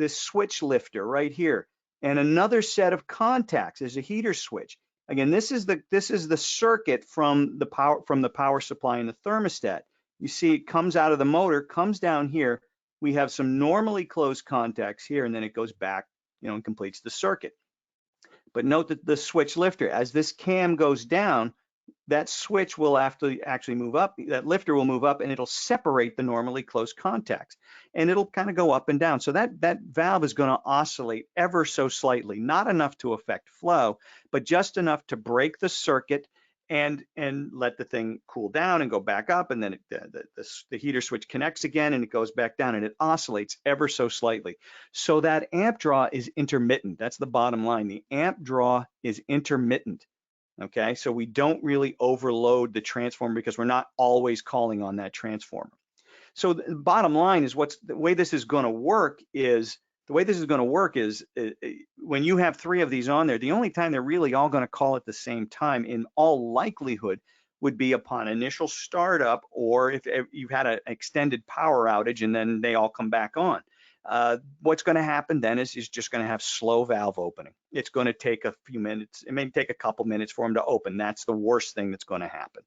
switch lifter right here, and another set of contacts is a heater switch. Again, this is the circuit from the power supply and the thermostat. You see it comes out of the motor, comes down here. We have some normally closed contacts here, and then it goes back, and completes the circuit. But note that the switch lifter, as this cam goes down, that switch will actually move up, that lifter will move up, and it'll separate the normally closed contacts. And it'll kind of go up and down. So that valve is going to oscillate ever so slightly, not enough to affect flow, but just enough to break the circuit and let the thing cool down and go back up. And then the heater switch connects again and it goes back down, and it oscillates ever so slightly. So that amp draw is intermittent. That's the bottom line. The amp draw is intermittent. Okay, so we don't really overload the transformer because we're not always calling on that transformer. So the bottom line is the way this is going to work is when you have 3 of these on there, the only time they're really all going to call at the same time in all likelihood would be upon initial startup, or if you've had an extended power outage and then they all come back on. What's going to happen then is just going to have slow valve opening. It's going to take a few minutes. It may take a couple minutes for them to open. That's the worst thing that's going to happen.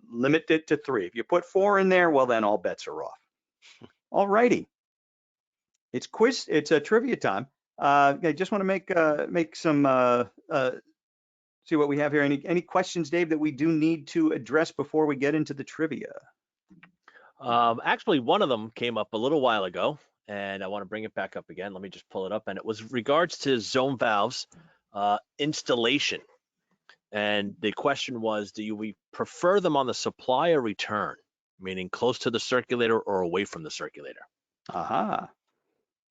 Limit it to 3. If you put 4 in there, well, then all bets are off. All righty. It's a trivia time. I just want to make some, see what we have here. Any questions, Dave, that we do need to address before we get into the trivia? Actually, one of them came up a little while ago, and I want to bring it back up again. Let me just pull it up. And it was regards to zone valves installation. And the question was, do we prefer them on the supply or return, meaning close to the circulator or away from the circulator? Aha.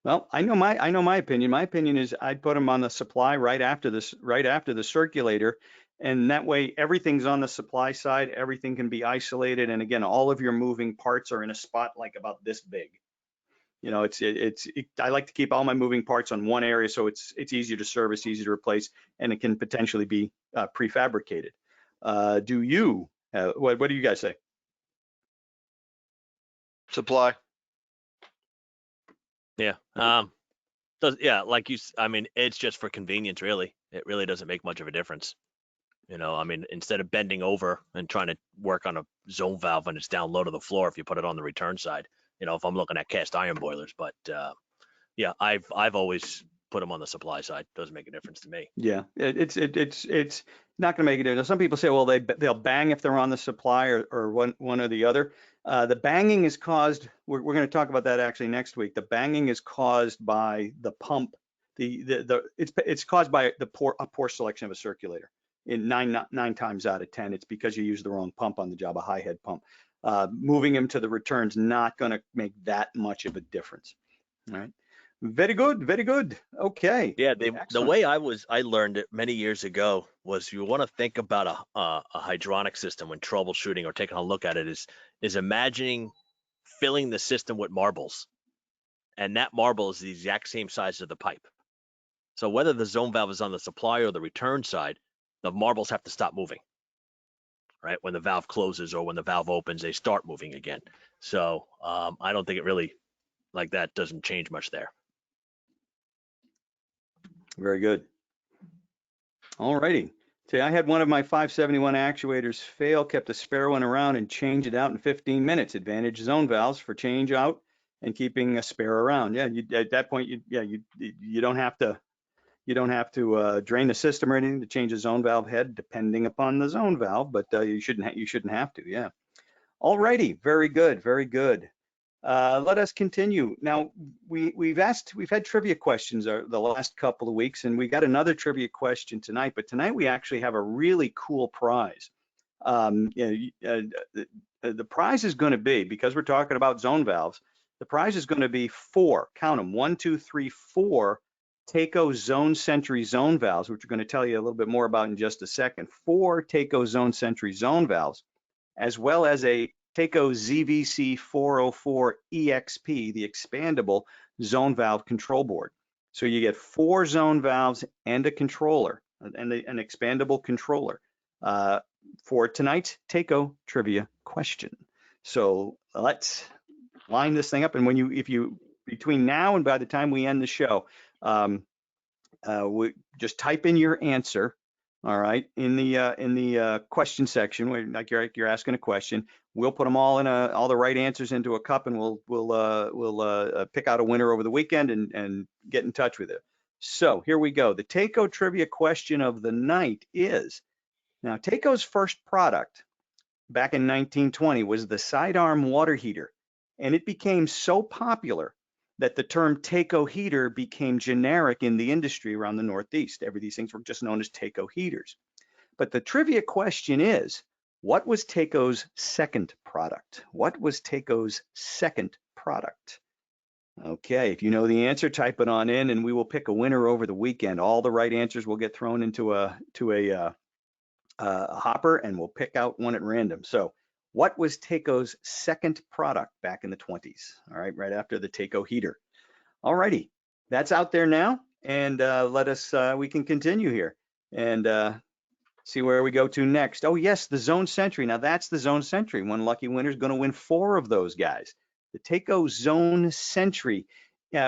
Well, I know my opinion. My opinion is I'd put them on the supply right after the circulator, and that way everything's on the supply side. Everything can be isolated, and again, all of your moving parts are in a spot like about this big. You know, I like to keep all my moving parts on one area, so it's easier to service, easy to replace, and it can potentially be prefabricated. What do you guys say? Supply. Yeah. Like I mean, it's just for convenience, really. It really doesn't make much of a difference. You know, I mean, instead of bending over and trying to work on a zone valve when it's down low to the floor, if you put it on the return side, you know, if I'm looking at cast iron boilers, but yeah, I've always put them on the supply side. Doesn't make a difference to me. Yeah, it's not going to make a difference. Some people say, well, they'll bang if they're on the supply or one or the other. The banging is caused. We're going to talk about that actually next week. The banging is caused by the pump. It's caused by a poor selection of a circulator. In nine times out of 10, it's because you use the wrong pump on the job, a high head pump. Moving them to the return's not going to make that much of a difference. All right. Very good, very good. Okay. Yeah, the Excellent. way I learned it many years ago was you want to think about a hydronic system when troubleshooting or taking a look at it is imagining filling the system with marbles, and that marble is the exact same size as the pipe. So whether the zone valve is on the supply or the return side, the marbles have to stop moving, right? When the valve closes or when the valve opens, they start moving again. So I don't think it really, like, that doesn't change much there. Very good. All righty. See, I had one of my 571 actuators fail, kept a spare one around and changed it out in 15 minutes. Advantage zone valves for change out and keeping a spare around. Yeah, at that point, you don't have to drain the system or anything to change a zone valve head, depending upon the zone valve, but you shouldn't have to. Yeah. All righty. Very good. Very good. Let us continue. Now, we've had trivia questions the last couple of weeks, and we got another trivia question tonight, but tonight we actually have a really cool prize. The prize is going to be, because we're talking about zone valves, the prize is going to be 4, count them, 1, 2, 3, 4 Taco Zone Sentry zone valves, which we're going to tell you a little bit more about in just a second. 4 Taco Zone Sentry zone valves, as well as a Taco ZVC 404 EXP, the expandable zone valve control board. So you get 4 zone valves and a controller, and an expandable controller for tonight's Taco trivia question. So let's line this thing up. And if you between now and by the time we end the show, we just type in your answer. All right, in the question section, like you're asking a question, we'll put them all all the right answers into a cup, and we'll pick out a winner over the weekend and get in touch with it. So here we go. The Taco trivia question of the night is, now Taco's first product back in 1920 was the sidearm water heater, and it became so popular that the term Taco heater became generic in the industry around the Northeast. These things were just known as Taco heaters. But the trivia question is, what was Taco's second product? What was Taco's second product? Okay, if you know the answer, type it on in, and we will pick a winner over the weekend. All the right answers will get thrown into a hopper, and we'll pick out one at random. So, what was Taco's second product back in the 20s? All right, right after the Taco heater. All righty, that's out there now, and we can continue here and see where we go to next. Oh yes, the Zone Sentry. Now that's the Zone Sentry. One lucky winner is going to win 4 of those guys. The Taco Zone Sentry.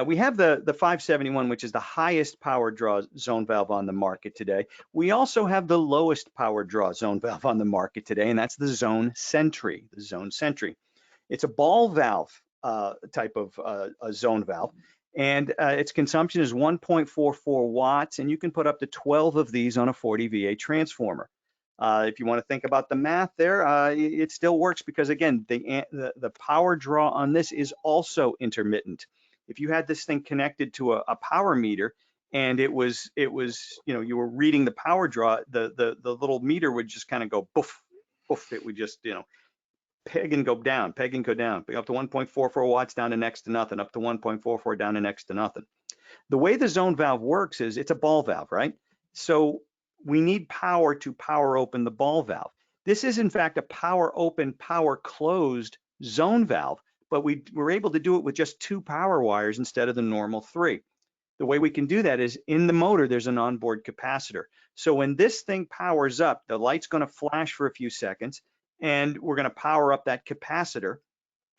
We have the 571, which is the highest power draw zone valve on the market today. We also have the lowest power draw zone valve on the market today, and that's the Zone Sentry. The Zone Sentry. It's a ball valve type of a zone valve, and its consumption is 1.44 watts, and you can put up to 12 of these on a 40 VA transformer. If you want to think about the math there, it still works because, again, the power draw on this is also intermittent. If you had this thing connected to a power meter and it was you were reading the power draw, the little meter would just kind of go poof, poof. It would just peg and go down, up to 1.44 watts, down to next to nothing, up to 1.44 down to next to nothing. The way the zone valve works is it's a ball valve, right? So we need power to power open the ball valve. This is in fact a power open, power closed zone valve, but we were able to do it with just 2 power wires instead of the normal 3. The way we can do that is in the motor, there's an onboard capacitor. So when this thing powers up, the light's going to flash for a few seconds, and we're going to power up that capacitor.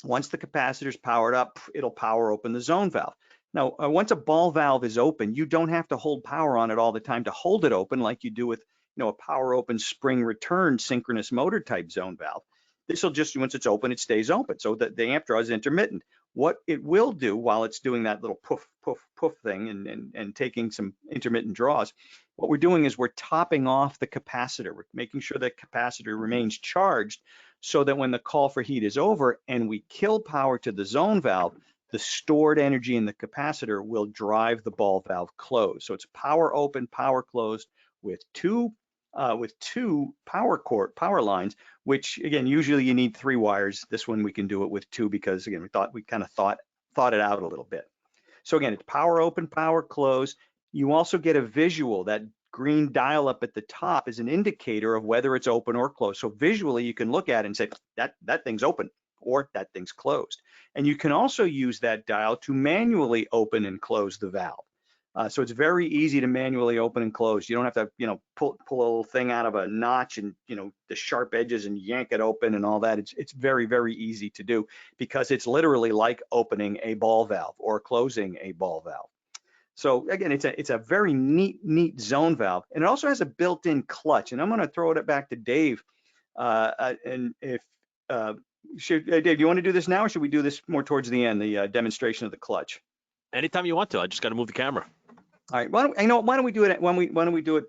Once the capacitor's powered up, it'll power open the zone valve. Now, once a ball valve is open, you don't have to hold power on it all the time to hold it open like you do with, a power open spring return synchronous motor type zone valve. This will just, once it's open, it stays open. So the amp draw is intermittent. What it will do while it's doing that little poof, poof, poof thing and taking some intermittent draws, what we're doing is we're topping off the capacitor. We're making sure that capacitor remains charged so that when the call for heat is over and we kill power to the zone valve, the stored energy in the capacitor will drive the ball valve closed. So it's power open, power closed with two power lines, which again, usually you need 3 wires. This one we can do it with 2 because again, we kind of thought it out a little bit. So again, it's power open, power closed. You also get a visual. That green dial up at the top is an indicator of whether it's open or closed. So visually you can look at it and say that thing's open or that thing's closed. And you can also use that dial to manually open and close the valve. So it's very easy to manually open and close. You don't have to, pull a little thing out of a notch and, the sharp edges and yank it open and all that. It's very, very easy to do because it's literally like opening a ball valve or closing a ball valve. So again, it's a very neat zone valve, and it also has a built-in clutch. And I'm going to throw it back to Dave. And if Dave, do you want to do this now, or should we do this more towards the end, the demonstration of the clutch? Anytime you want to. I just got to move the camera. All right. Why don't we do it why don't we do it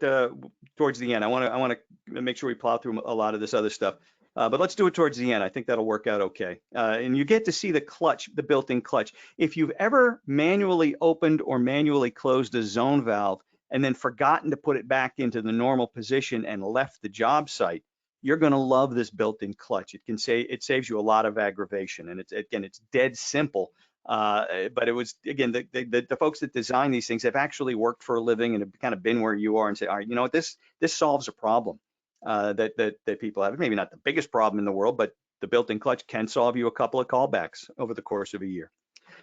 towards the end? I want to make sure we plow through a lot of this other stuff. But let's do it towards the end. I think that'll work out okay. And you get to see the clutch, the built-in clutch. If you've ever manually opened or manually closed a zone valve and then forgotten to put it back into the normal position and left the job site, you're going to love this built-in clutch. It saves you a lot of aggravation, and it's dead simple. But it was, again, the folks that design these things have actually worked for a living and have kind of been where you are and say, all right, you know what, this solves a problem that people have. Maybe not the biggest problem in the world, but the built-in clutch can solve you a couple of callbacks over the course of a year.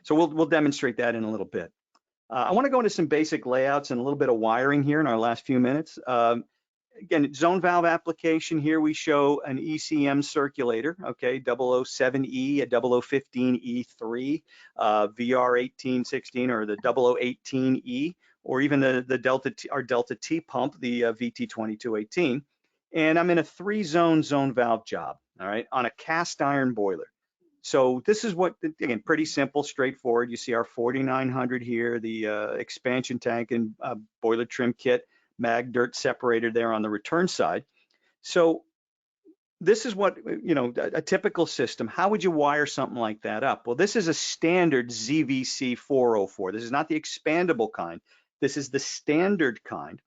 So we'll demonstrate that in a little bit. I want to go into some basic layouts and a little bit of wiring here in our last few minutes. Again, zone valve application here, we show an ECM circulator, okay, 007E, a 0015E3, VR1816 or the 0018E, or even our Delta T pump, the VT2218. And I'm in a 3-zone zone valve job, all right, on a cast iron boiler. So this is what, again, pretty simple, straightforward. You see our 4900 here, the expansion tank and boiler trim kit, mag dirt separator there on the return side. So this is what, a typical system. How would you wire something like that up? Well, this is a standard ZVC 404. This is not the expandable kind. This is the standard kind.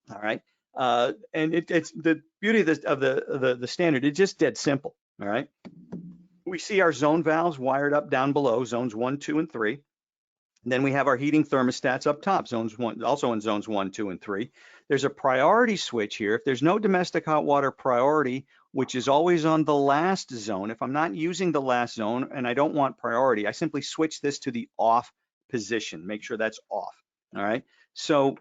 All right. And it's the beauty of the standard. It's just dead simple. All right. We see our zone valves wired up down below, zones 1, 2, and 3. And then we have our heating thermostats up top, also in zones 1, 2, and 3. There's a priority switch here. If there's no domestic hot water priority, which is always on the last zone, if I'm not using the last zone and I don't want priority, I simply switch this to the off position. Make sure that's off. All right. So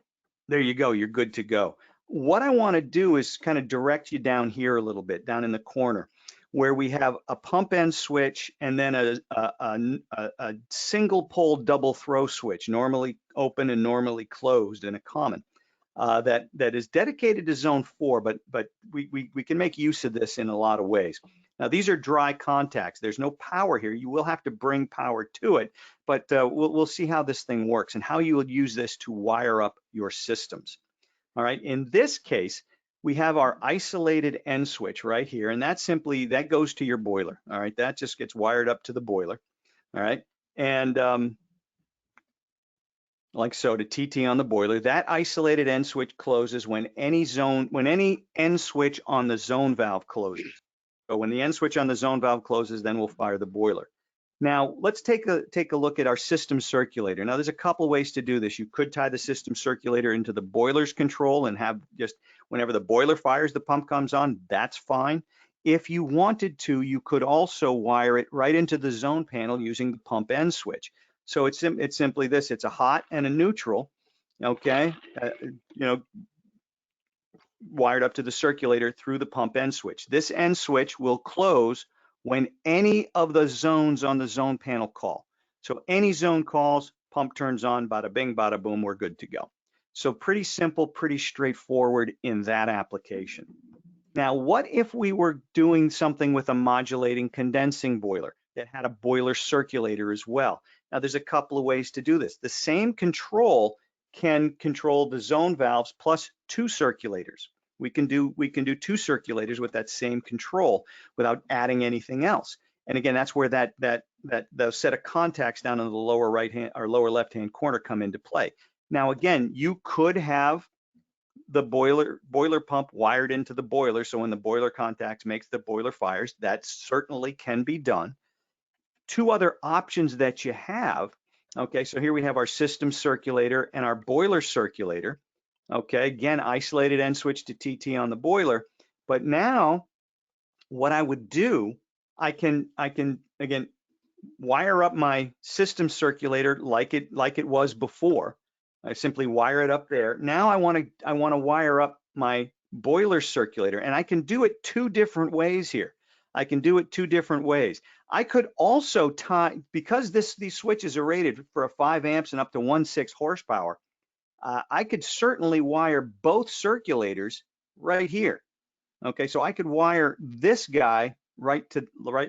there you go. You're good to go. What I want to do is kind of direct you down here a little bit, down in the corner, where we have a pump end switch and then a single pole double throw switch, normally open and normally closed in a common, that is dedicated to zone 4, but we can make use of this in a lot of ways. Now these are dry contacts. There's no power here. You will have to bring power to it, but we'll see how this thing works and how you will use this to wire up your systems. All right, in this case, we have our isolated end switch right here, and that goes to your boiler. All right, that just gets wired up to the boiler. All right, and like so, to TT on the boiler. That isolated end switch closes when any end switch on the zone valve closes. So when the end switch on the zone valve closes, then we'll fire the boiler. Now let's take a look at our system circulator. Now there's a couple ways to do this. You could tie the system circulator into the boiler's control and have just whenever the boiler fires, the pump comes on. That's fine. If you wanted to, you could also wire it right into the zone panel using the pump end switch. So it's simply this, it's a hot and a neutral, okay, wired up to the circulator through the pump end switch. This end switch will close when any of the zones on the zone panel call. So any zone calls, pump turns on, bada bing, bada boom, we're good to go. So pretty simple, pretty straightforward in that application. Now, what if we were doing something with a modulating condensing boiler that had a boiler circulator as well? Now, there's a couple of ways to do this. The same control can control the zone valves plus 2 circulators. We can do 2 circulators with that same control without adding anything else. And again, that's where the set of contacts down in the lower right hand or lower left hand corner come into play. Now, again, you could have the boiler pump wired into the boiler, so when the boiler contacts makes the boiler fires, that certainly can be done. 2 other options that you have. Okay, so here we have our system circulator and our boiler circulator. Okay, again, isolated end switch to TT on the boiler. But now what I would do, I can again wire up my system circulator like it was before. I simply wire it up there. Now I want to wire up my boiler circulator, and I can do it 2 different ways here. I can do it 2 different ways. I could also tie, because these switches are rated for a 5 amps and up to 1.6 horsepower, I could certainly wire both circulators right here. Okay, so I could wire this guy right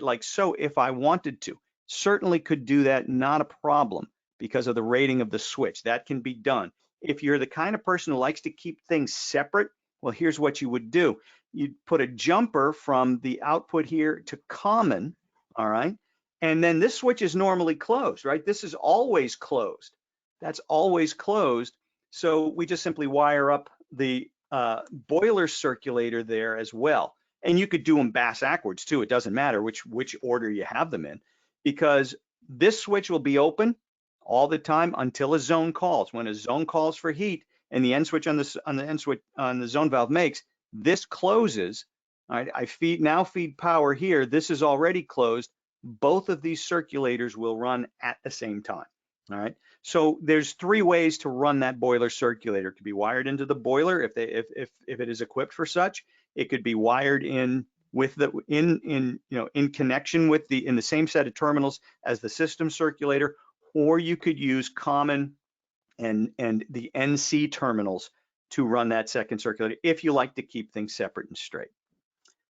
like so if I wanted to. Certainly could do that, not a problem, because of the rating of the switch. That can be done. If you're the kind of person who likes to keep things separate, well, here's what you would do. You'd put a jumper from the output here to common, all right? And then this switch is normally closed, right? This is always closed. That's always closed. So we just simply wire up the boiler circulator there as well. And you could do them backwards too. It doesn't matter which order you have them in, because this switch will be open all the time until a zone calls. When a zone calls for heat and the end switch on the zone valve makes, this closes. All right, I now feed power here. This is already closed. Both of these circulators will run at the same time. All right. So there's 3 ways to run that boiler circulator. It could be wired into the boiler if it is equipped for such. It could be wired in with in connection with in the same set of terminals as the system circulator, or you could use common and the NC terminals to run that second circulator if you like to keep things separate and straight.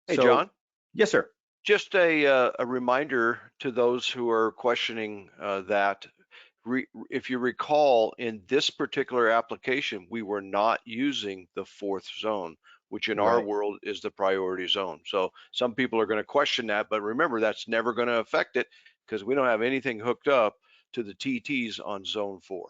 Hey, John. Yes, sir. Just a reminder to those who are questioning that. If you recall, in this particular application, we were not using the 4th zone, which in our world is the priority zone. So some people are going to question that, but remember, that's never going to affect it because we don't have anything hooked up to the TTs on zone 4.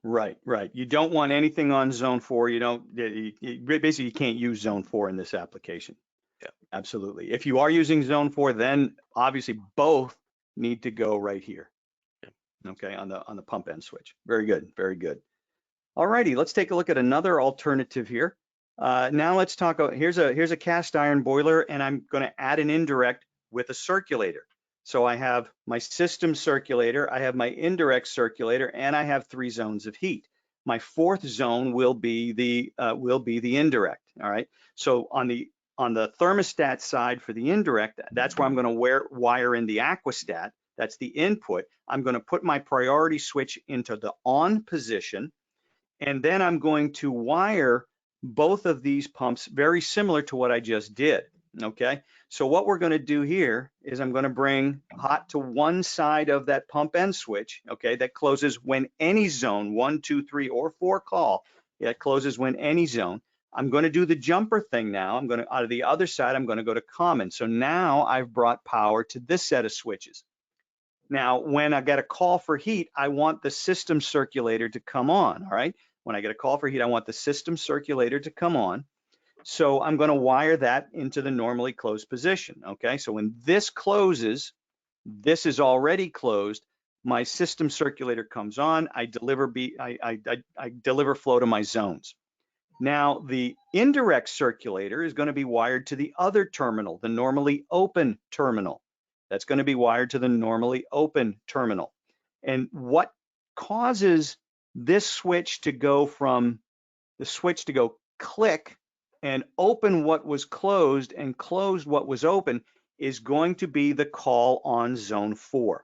Right. You don't want anything on zone 4. Basically, you can't use zone 4 in this application. Yeah, absolutely. If you are using zone 4, then obviously both need to go right here. Okay, on the pump end switch. Very good, very good. All righty, let's take a look at another alternative here. Now let's talk about, here's a cast iron boiler, and I'm going to add an indirect with a circulator. So I have my system circulator, I have my indirect circulator, and I have 3 zones of heat. My 4th zone will be the indirect. All right. So on the thermostat side for the indirect, that's where I'm going to wire in the aquastat. That's the input. I'm going to put my priority switch into the on position, and then I'm going to wire both of these pumps very similar to what I just did. Okay, so what we're going to do here is I'm going to bring hot to one side of that pump end switch. Okay, that closes when any zone 1, 2, 3, or 4 call. Yeah, it closes when any zone. I'm going to do the jumper thing now. I'm going to, out of the other side, I'm going to go to common. So now I've brought power to this set of switches. Now, when I get a call for heat, I want the system circulator to come on, all right? When I get a call for heat, I want the system circulator to come on. So I'm going to wire that into the normally closed position, okay? So when this closes, this is already closed. My system circulator comes on. I deliver flow to my zones. Now, the indirect circulator is going to be wired to the other terminal, the normally open terminal. That's going to be wired to the normally open terminal. And what causes this switch to go from the switch to go click and open what was closed and closed what was open is going to be the call on zone 4.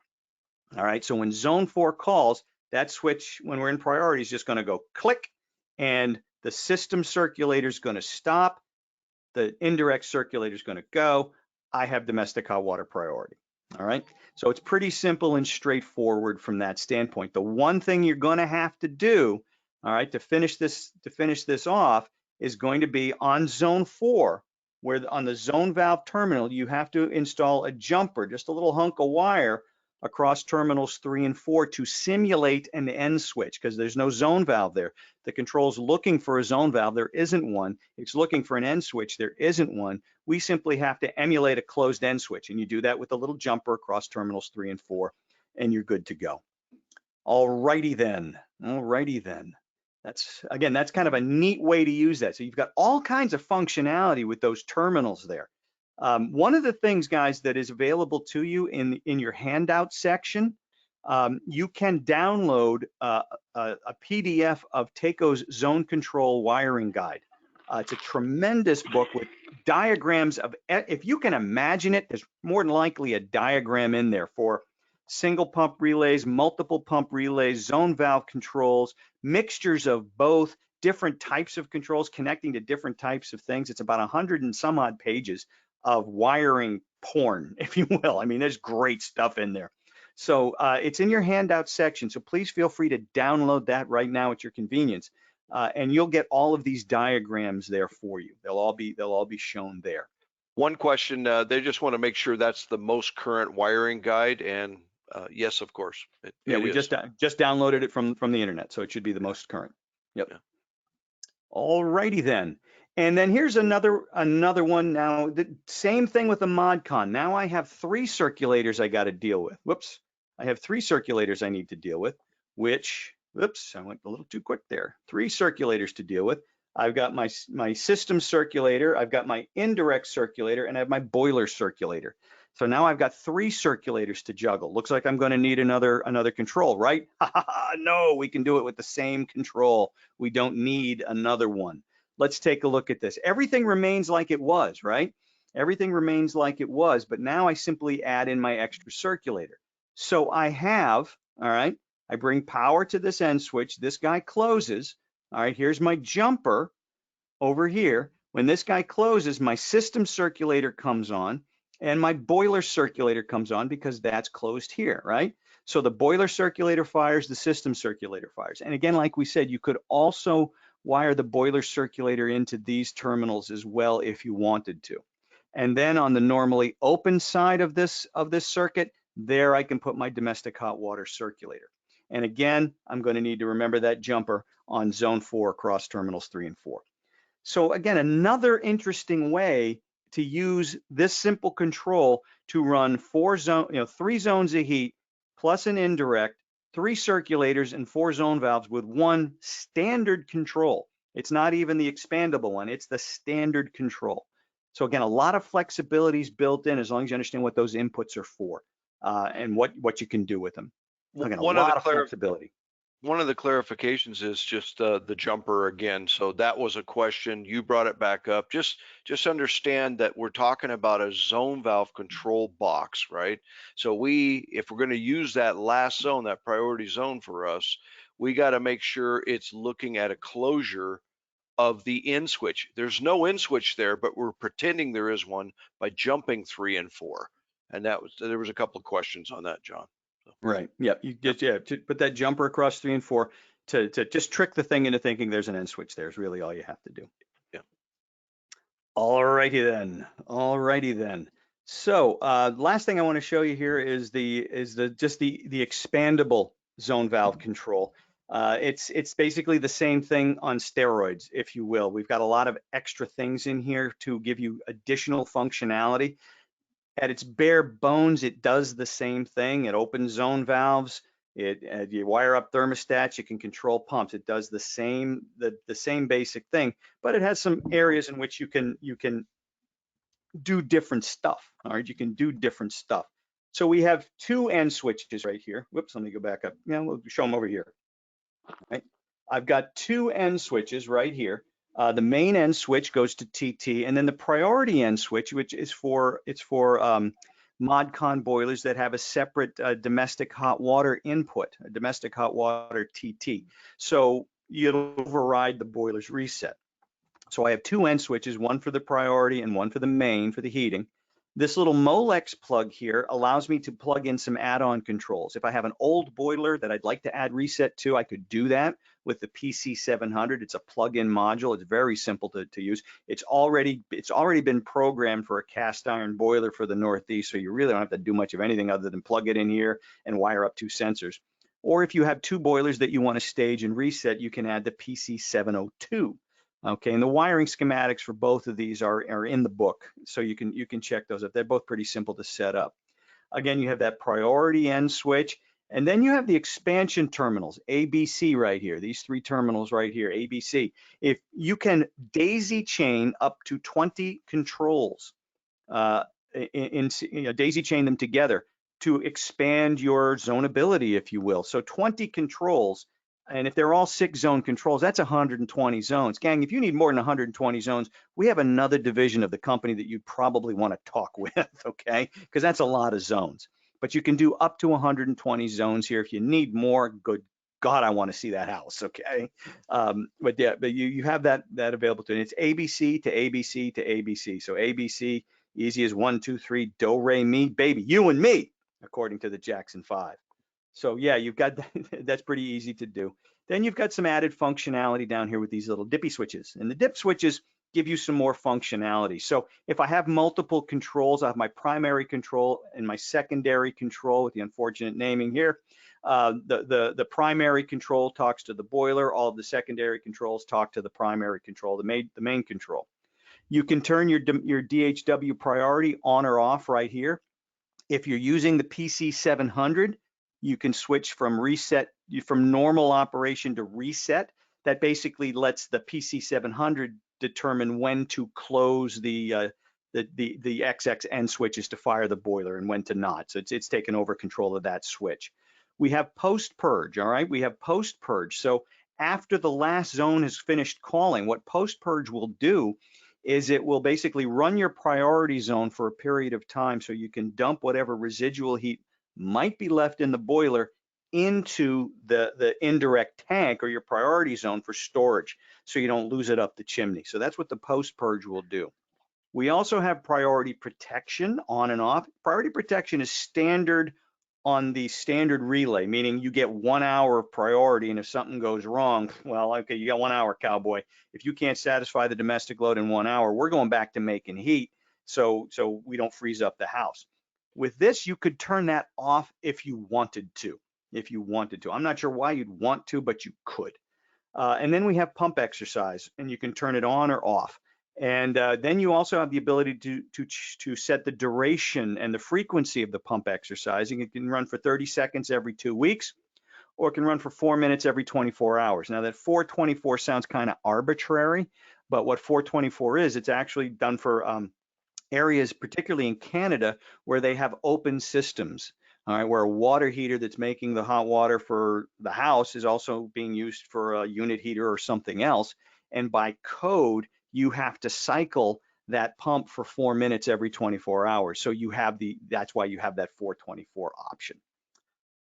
All right, so when zone 4 calls, that switch, when we're in priority, is just going to go click, and the system circulator is going to stop. The indirect circulator is going to go. I have domestic hot water priority. All right, so it's pretty simple and straightforward from that standpoint. The one thing you're going to have to do, all right, to finish this off, is going to be on zone 4, where on the zone valve terminal, you have to install a jumper, just a little hunk of wire across terminals 3 and 4 to simulate an end switch, because there's no zone valve there. The control's looking for a zone valve. There isn't one. It's looking for an end switch. There isn't one. We simply have to emulate a closed end switch, and you do that with a little jumper across terminals 3 and 4, and you're good to go. All righty then. All righty then. That's kind of a neat way to use that. So you've got all kinds of functionality with those terminals there. One of the things, guys, that is available to you in your handout section, you can download a PDF of TACO's Zone Control Wiring Guide. It's a tremendous book with diagrams of, if you can imagine it, there's more than likely a diagram in there for single pump relays, multiple pump relays, zone valve controls, mixtures of both, different types of controls connecting to different types of things. It's about 100 and some odd pages of wiring porn, if you will. I mean, there's great stuff in there. So it's in your handout section. So please feel free to download that right now at your convenience. And you'll get all of these diagrams there for you. They'll all be shown there. One question, they just want to make sure that's the most current wiring guide, and yes, of course. We just downloaded it from the internet, so it should be the most current. Yep. Yeah. All righty then. And then here's another one now. The same thing with the ModCon. Now I have 3 circulators I got to deal with. Whoops. I have 3 circulators I need to deal with, which, whoops, I went a little too quick there. 3 circulators to deal with. I've got my system circulator, I've got my indirect circulator, and I have my boiler circulator. So now I've got 3 circulators to juggle. Looks like I'm going to need another control, right? No, we can do it with the same control. We don't need another one. Let's take a look at this. Everything remains like it was, right? Everything remains like it was, but now I simply add in my extra circulator. So I have, all right, I bring power to this end switch. This guy closes. All right, here's my jumper over here. When this guy closes, my system circulator comes on and my boiler circulator comes on because that's closed here, right? So the boiler circulator fires, the system circulator fires. And again, like we said, you could also wire the boiler circulator into these terminals as well if you wanted to. And then on the normally open side of this circuit, there I can put my domestic hot water circulator. And again, I'm going to need to remember that jumper on zone 4 across terminals 3 and 4. So again, another interesting way to use this simple control to run 3 zones of heat plus an indirect, 3 circulators and 4 zone valves with one standard control. It's not even the expandable one, it's the standard control. So again, a lot of flexibility is built in as long as you understand what those inputs are for and what you can do with them. Again, a lot of flexibility. One of the clarifications is just the jumper again. So that was a question. You brought it back up. Just understand that we're talking about a zone valve control box, right? So if we're going to use that last zone, that priority zone for us, we got to make sure it's looking at a closure of the end switch. There's no end switch there, but we're pretending there is one by jumping 3 and 4. And there was a couple of questions on that, John. Right. Yeah. You just to put that jumper across 3 and 4 to just trick the thing into thinking there's an end switch there is really all you have to do. Yeah. All righty then. All righty then. So last thing I want to show you here is the expandable zone valve control. It's basically the same thing on steroids, if you will. We've got a lot of extra things in here to give you additional functionality. At its bare bones, it does the same thing. It opens zone valves. You wire up thermostats, you can control pumps. It does the same basic thing, but it has some areas in which you can do different stuff. All right, you can do different stuff. So we have two end switches right here. Whoops, let me go back up. Yeah, we'll show them over here. Right, I've got two end switches right here. The main end switch goes to TT, and then the priority end switch, which is for ModCon boilers that have a separate domestic hot water input, a domestic hot water TT. So it'll override the boiler's reset. So I have two end switches, one for the priority and one for the main for the heating. This little Molex plug here allows me to plug in some add-on controls. If I have an old boiler that I'd like to add reset to, I could do that with the PC700. It's a plug-in module. It's very simple to use. It's already been programmed for a cast iron boiler for the Northeast, so you really don't have to do much of anything other than plug it in here and wire up two sensors. Or if you have two boilers that you want to stage and reset, you can add the PC702. Okay, and the wiring schematics for both of these are in the book, so you can check those up. They're both pretty simple to set up. Again, you have that priority end switch, and then you have the expansion terminals, ABC right here, these three terminals right here, ABC. If you can daisy chain up to 20 controls, daisy chain them together to expand your zonability, if you will. So 20 controls. And if they're all 6-zone controls, that's 120 zones. Gang, if you need more than 120 zones, we have another division of the company that you'd probably want to talk with, okay? Because that's a lot of zones. But you can do up to 120 zones here. If you need more, good God, I want to see that house, okay? But yeah, but you have that available to you. It's ABC to ABC to ABC. So ABC, easy as 1, 2, 3, do, re, mi, baby, you and me, according to the Jackson 5. So yeah, you've got that's pretty easy to do. Then you've got some added functionality down here with these little dippy switches, and the dip switches give you some more functionality. So if I have multiple controls, I have my primary control and my secondary control with the unfortunate naming here. The primary control talks to the boiler. All of the secondary controls talk to the primary control, the main control. You can turn your DHW priority on or off right here. If you're using the PC700, you can switch from normal operation to reset. That basically lets the PC700 determine when to close the XXN switches to fire the boiler and when to not. So it's taken over control of that switch. We have post purge, all right? We have post purge. So after the last zone has finished calling, what post purge will do is it will basically run your priority zone for a period of time so you can dump whatever residual heat might be left in the boiler into the indirect tank or your priority zone for storage so you don't lose it up the chimney. So that's what the post purge will do. We also have priority protection on and off. Priority protection is standard on the standard relay, meaning you get 1 hour of priority, and if something goes wrong, well, okay, you got 1 hour, cowboy. If you can't satisfy the domestic load in 1 hour, we're going back to making heat so we don't freeze up the house. With this, you could turn that off if you wanted to. I'm not sure why you'd want to, but you could. And then we have pump exercise, and you can turn it on or off. And then you also have the ability to set the duration and the frequency of the pump exercising. It can run for 30 seconds every 2 weeks, or it can run for 4 minutes every 24 hours. Now that 424 sounds kind of arbitrary, but what 424 is, it's actually done for areas, particularly in Canada, where they have open systems. All right, where a water heater that's making the hot water for the house is also being used for a unit heater or something else. And by code, you have to cycle that pump for 4 minutes every 24 hours. So that's why you have that 424 option.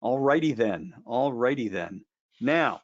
Alrighty then. Now,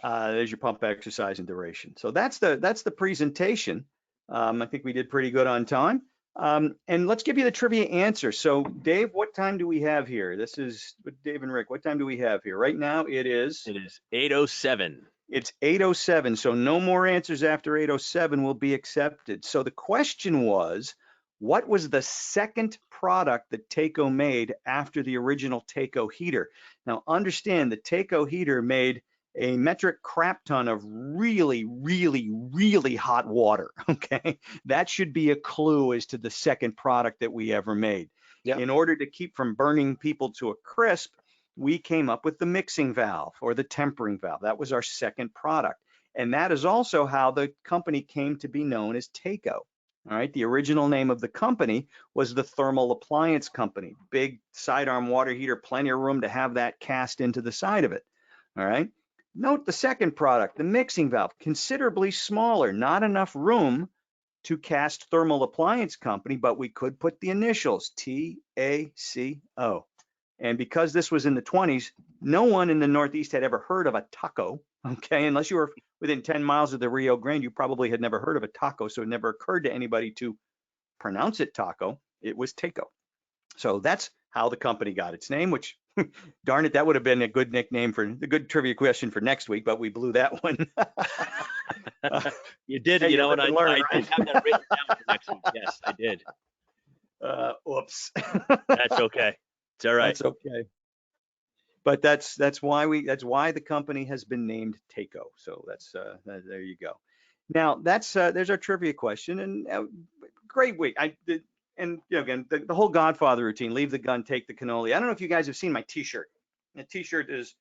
there's your pump exercise and duration. So that's the presentation. I think we did pretty good on time. And let's give you the trivia answer. So Dave, what time do we have here? This is Dave and Rick. What time do we have here? Right now it is 8:07. It's 8:07. So no more answers after 8:07 will be accepted. So the question was, what was the second product that Taco made after the original Taco heater? Now understand the Taco heater made a metric crap ton of really, really, really hot water, okay? That should be a clue as to the second product that we ever made. Yeah. In order to keep from burning people to a crisp, we came up with the mixing valve or the tempering valve. That was our second product. And that is also how the company came to be known as Taco. All right, the original name of the company was the Thermal Appliance Company. Big sidearm water heater, plenty of room to have that cast into the side of it. All right. Note the second product, the mixing valve, considerably smaller, not enough room to cast Thermal Appliance Company, but we could put the initials TACO. And because this was in the 20s, no one in the Northeast had ever heard of a taco, okay? Unless you were within 10 miles of the Rio Grande, you probably had never heard of a taco, so it never occurred to anybody to pronounce it taco. It was Taco. So that's how the company got its name, which, darn it, that would have been a good nickname for the good trivia question for next week, but we blew that one. You did, Hey, you you know, and live I and learn, did have that written down for next week. Yes, I did. Whoops. That's okay. It's all right. That's okay. But that's why the company has been named Taco. So that's there you go. Now that's there's our trivia question, and great week. And you know, again, the whole Godfather routine: leave the gun, take the cannoli. I don't know if you guys have seen my T-shirt. The T-shirt is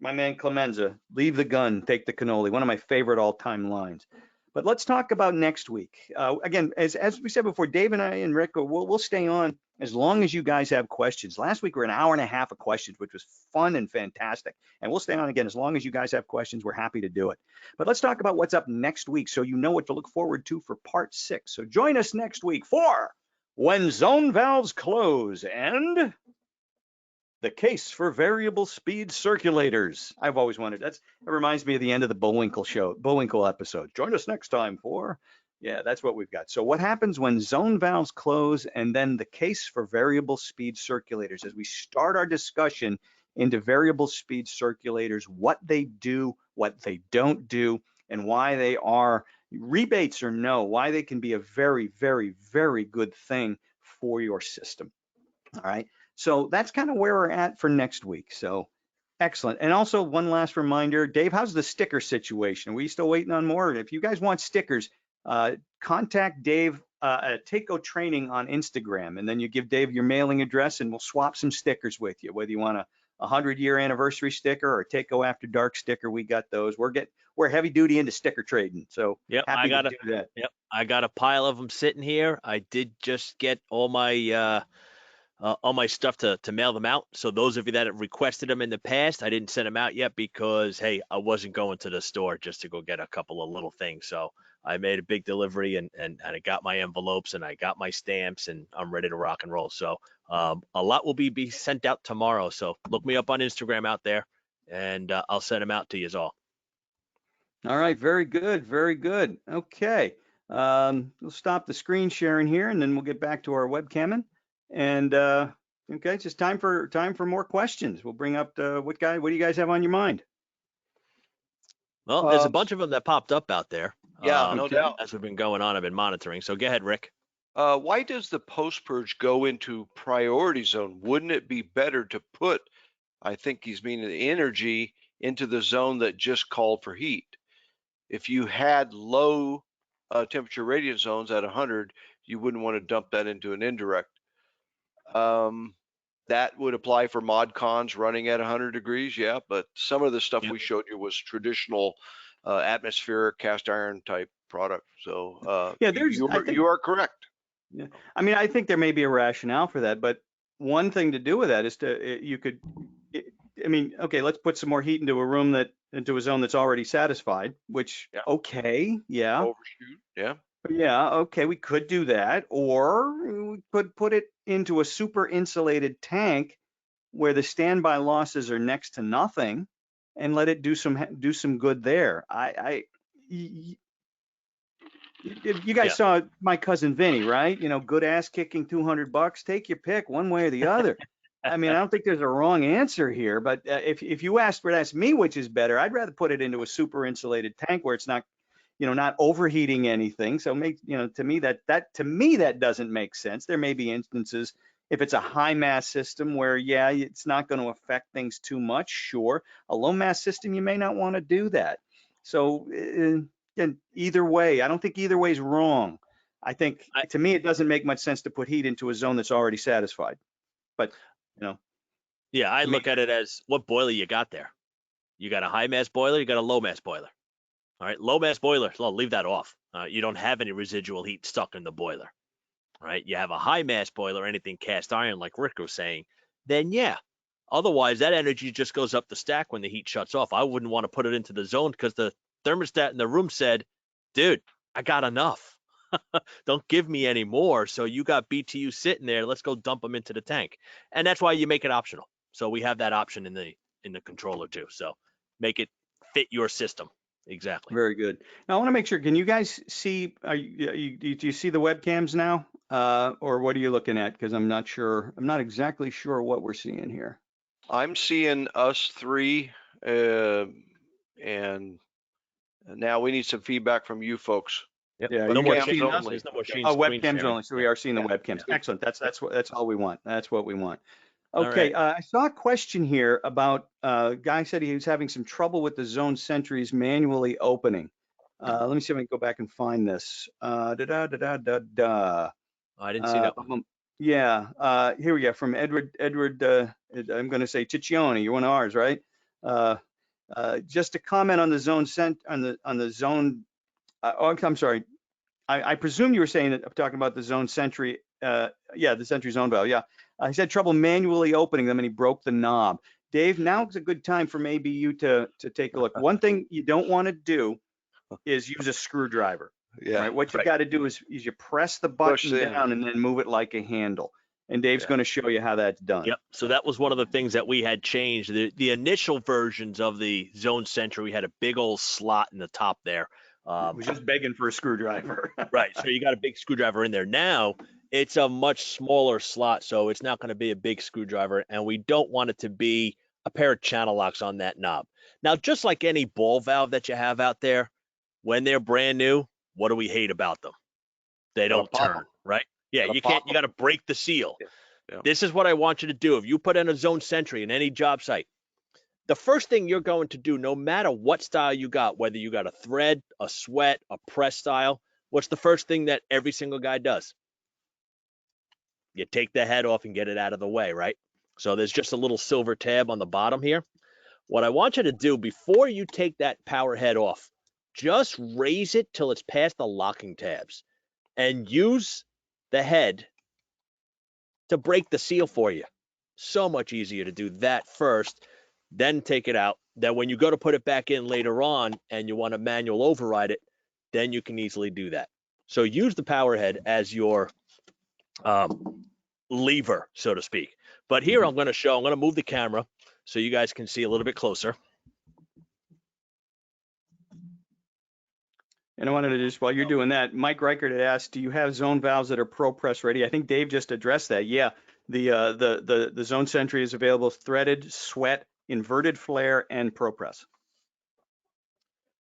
my man Clemenza: leave the gun, take the cannoli. One of my favorite all-time lines. But let's talk about next week. Again, as we said before, Dave and I and Rick, we'll stay on as long as you guys have questions. Last week, we're an hour and a half of questions, which was fun and fantastic. And we'll stay on again as long as you guys have questions. We're happy to do it. But let's talk about what's up next week so you know what to look forward to for part 6. So join us next week for When Zone Valves Close and the Case for Variable Speed Circulators. I've always wondered. It reminds me of the end of the Bullwinkle episode. Join us next time for, yeah, that's what we've got. So what happens when zone valves close, and then the case for variable speed circulators as we start our discussion into variable speed circulators, what they do, what they don't do, and why they are, rebates or no, why they can be a very, very, very good thing for your system. All right. So that's kind of where we're at for next week. So excellent. And also one last reminder, Dave, how's the sticker situation? Are we still waiting on more? If you guys want stickers, contact Dave at Taco Training on Instagram, and then you give Dave your mailing address and we'll swap some stickers with you, whether you want a 100-year anniversary sticker or a Taco After Dark sticker. We got those. We're heavy duty into sticker trading. So yep, happy to do that. Yep, I got a pile of them sitting here. I did just get all my stuff to mail them out. So those of you that have requested them in the past, I didn't send them out yet because, hey, I wasn't going to the store just to go get a couple of little things. So I made a big delivery and I got my envelopes and I got my stamps and I'm ready to rock and roll. So a lot will be sent out tomorrow. So look me up on Instagram out there and I'll send them out to you all. All right. Very good. Very good. Okay. We'll stop the screen sharing here and then we'll get back to our webcamming. And okay, it's just time for more questions. We'll bring up what do you guys have on your mind? Well, there's a bunch of them that popped up out there. Yeah, no doubt. As we've been going on, I've been monitoring. So go ahead, Rick. Why does the post purge go into priority zone? Wouldn't it be better to put, I think he's meaning the energy, into the zone that just called for heat? If you had low temperature radiant zones at 100, you wouldn't want to dump that into an indirect. That would apply for mod cons running at 100 degrees, yeah, but some of the stuff we showed you was traditional atmospheric cast iron type product. So yeah, you are correct. Yeah, I mean, I think there may be a rationale for that, but one thing to do with that is I mean, okay, let's put some more heat into a zone that's already satisfied, which, okay, yeah. Overshoot, yeah. Yeah, okay, we could do that, or we could put it into a super insulated tank where the standby losses are next to nothing and let it do some good there. You guys saw my cousin Vinny, right? You know, good ass kicking $200. Take your pick, one way or the other. I mean, I don't think there's a wrong answer here, but if you ask me which is better, I'd rather put it into a super insulated tank where it's not, you know, not overheating anything. So to me that doesn't make sense. There may be instances if it's a high mass system where, yeah, it's not going to affect things too much. Sure. A low mass system, you may not want to do that. So either way, I don't think either way is wrong. I think to me, it doesn't make much sense to put heat into a zone that's already satisfied, but you know. Yeah, I look at it as what boiler you got there. You got a high mass boiler, you got a low mass boiler. All right, low mass boiler, well, leave that off. You don't have any residual heat stuck in the boiler. All right, you have a high mass boiler, anything cast iron, like Rick was saying, then yeah. Otherwise, that energy just goes up the stack when the heat shuts off. I wouldn't want to put it into the zone because the thermostat in the room said, dude, I got enough. Don't give me any more. So you got BTU sitting there. Let's go dump them into the tank. And that's why you make it optional. So we have that option in the controller too. So make it fit your system. Exactly. Very good. Now I want to make sure, can you guys see, do you see the webcams now? Or what are you looking at? Because I'm not sure, I'm not exactly sure what we're seeing here. I'm seeing us three, and now we need some feedback from you folks. Yep. Yeah, No you more guys change- seeing us? there's no more screen Webcams sharing. only. So we are seeing the Yeah. webcams. Excellent. That's all we want. That's what we want. All Okay. right. I saw a question here about a guy said he was having some trouble with the zone sentries manually opening. Let me see if I can go back and find this. I didn't see that one. Yeah. Here we go. From Edward. I'm going to say Ciccione. You're one of ours, right? Just to comment on the zone on the zone. I'm sorry. I presume you were saying that, talking about the zone sentry. Yeah, the sentry zone valve. Yeah. He had trouble manually opening them and he broke the knob. Dave, now is a good time for maybe you to take a look. One thing you don't want to do is use a screwdriver. Yeah. Right. What you Right. got to do is you press the Push button in. down and then move it like a handle. And Dave's Yeah. going to show you how that's done. Yep. So that was one of the things that we had changed. The initial versions of the Zone Sentry, we had a big old slot in the top there. It was just begging for a screwdriver. Right. So you got a big screwdriver in there. Now it's a much smaller slot, so it's not going to be a big screwdriver, and we don't want it to be a pair of channel locks on that knob. Now, just like any ball valve that you have out there, when they're brand new, what do we hate about them? They Gotta don't pop 'em. turn, right? Yeah, Gotta you pop can't. You 'em. got to break the seal. Yeah. This is what I want you to do. If you put in a Zone Sentry in any job site, the first thing you're going to do, no matter what style you got, whether you got a thread, a sweat, a press style, what's the first thing that every single guy does? You take the head off and get it out of the way, right? So there's just a little silver tab on the bottom here. What I want you to do before you take that power head off, just raise it till it's past the locking tabs and use the head to break the seal for you. So much easier to do that first, then take it out. Then when you go to put it back in later on and you want to manual override it, then you can easily do that. So use the power head as your lever, so to speak. But here I'm going to move the camera so you guys can see a little bit closer. And I wanted to just, while you're doing that, Mike Reichert had asked, do you have zone valves that are Pro Press ready? I think Dave just addressed that. Yeah, the Zone Sentry is available threaded, sweat, inverted flare, and Pro Press.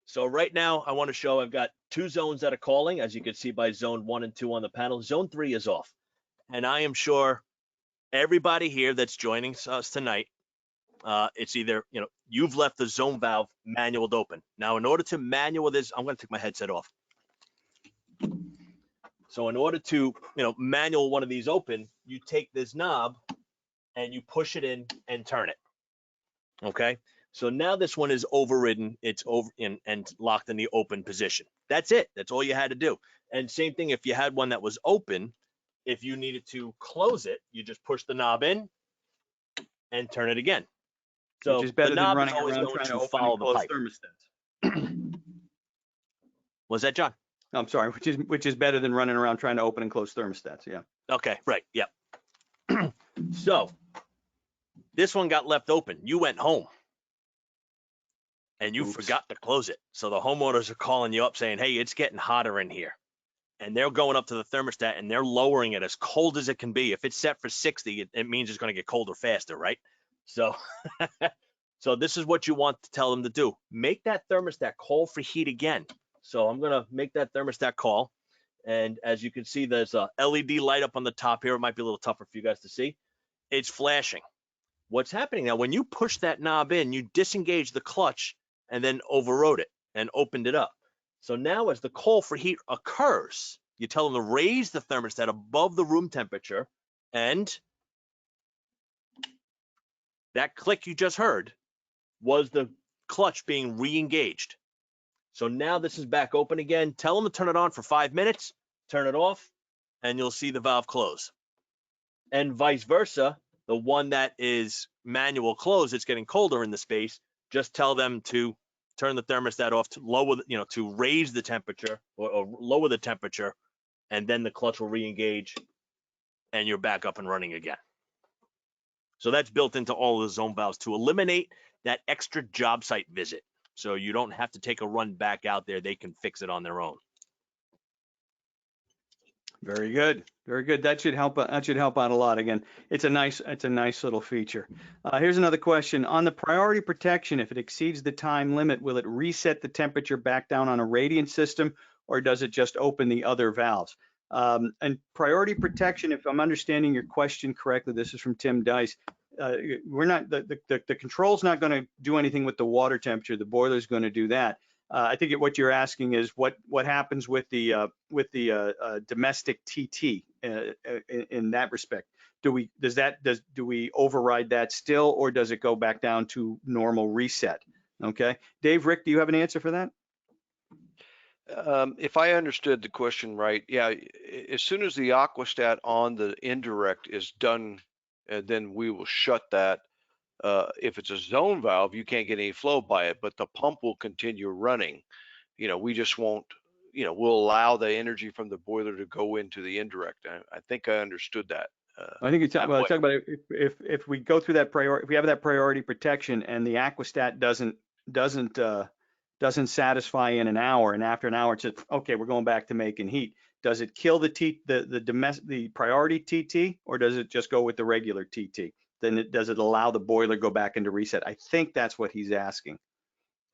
So right now I want to show I've got two zones that are calling, as you can see by zone 1 and 2 on the panel. Zone 3 is off. And I am sure everybody here that's joining us tonight, it's either, you've left the zone valve manualed open. Now, in order to manual this, I'm going to take my headset off. So in order to, manual one of these open, you take this knob and you push it in and turn it. Okay. So now this one is overridden. It's over in and locked in the open position. That's it. That's all you had to do. And same thing if you had one that was open, if you needed to close it, you just push the knob in and turn it again. So Which is better the than knob running is always around going trying to to open follow and the close pipe. thermostats. Was that John? I'm sorry, which is better than running around trying to open and close thermostats. Yeah. Okay, right. Yep. So this one got left open. You went home and you Oops. forgot to close it. So the homeowners are calling you up saying, hey, it's getting hotter in here. And they're going up to the thermostat and they're lowering it as cold as it can be. If it's set for 60, it means it's going to get colder faster, right? So, so this is what you want to tell them to do. Make that thermostat call for heat again. So I'm going to make that thermostat call. And as you can see, there's a LED light up on the top here. It might be a little tougher for you guys to see. It's flashing. What's happening now, when you push that knob in, you disengage the clutch and then overrode it and opened it up. So now as the call for heat occurs, you tell them to raise the thermostat above the room temperature and That click you just heard was the clutch being re-engaged. So now this is back open again. Tell them to turn it on for 5 minutes, turn it off, and you'll see the valve close. And vice versa, the one that is manual close, it's getting colder in the space, just tell them to turn the thermostat off to lower, to raise the temperature or lower the temperature, and then the clutch will re-engage and you're back up and running again. So that's built into all of the zone valves to eliminate that extra job site visit. So you don't have to take a run back out there. They can fix it on their own. Very good. Very good. That should help. That should help out a lot. Again, it's a nice little feature. Here's another question on the priority protection. If it exceeds the time limit, will it reset the temperature back down on a radiant system, or does it just open the other valves? And priority protection, if I'm understanding your question correctly, this is from Tim Dice. We're not the control's not going to do anything with the water temperature. The boiler's going to do that. I think what you're asking is what happens with the domestic TT in that respect. Do we override that still, or does it go back down to normal reset? Okay, Dave, Rick, do you have an answer for that? If I understood the question right, yeah, as soon as the aquastat on the indirect is done, then we will shut that. If it's a zone valve, you can't get any flow by it, but the pump will continue running. We just won't, we'll allow the energy from the boiler to go into the indirect. I think I understood that. I think you're talking about if we go through that priority, if we have that priority protection and the aquastat doesn't satisfy in an hour, and after an hour it's just, okay, we're going back to making heat. Does it kill the priority TT, or does it just go with the regular TT? Then does it allow the boiler go back into reset? I think that's what he's asking.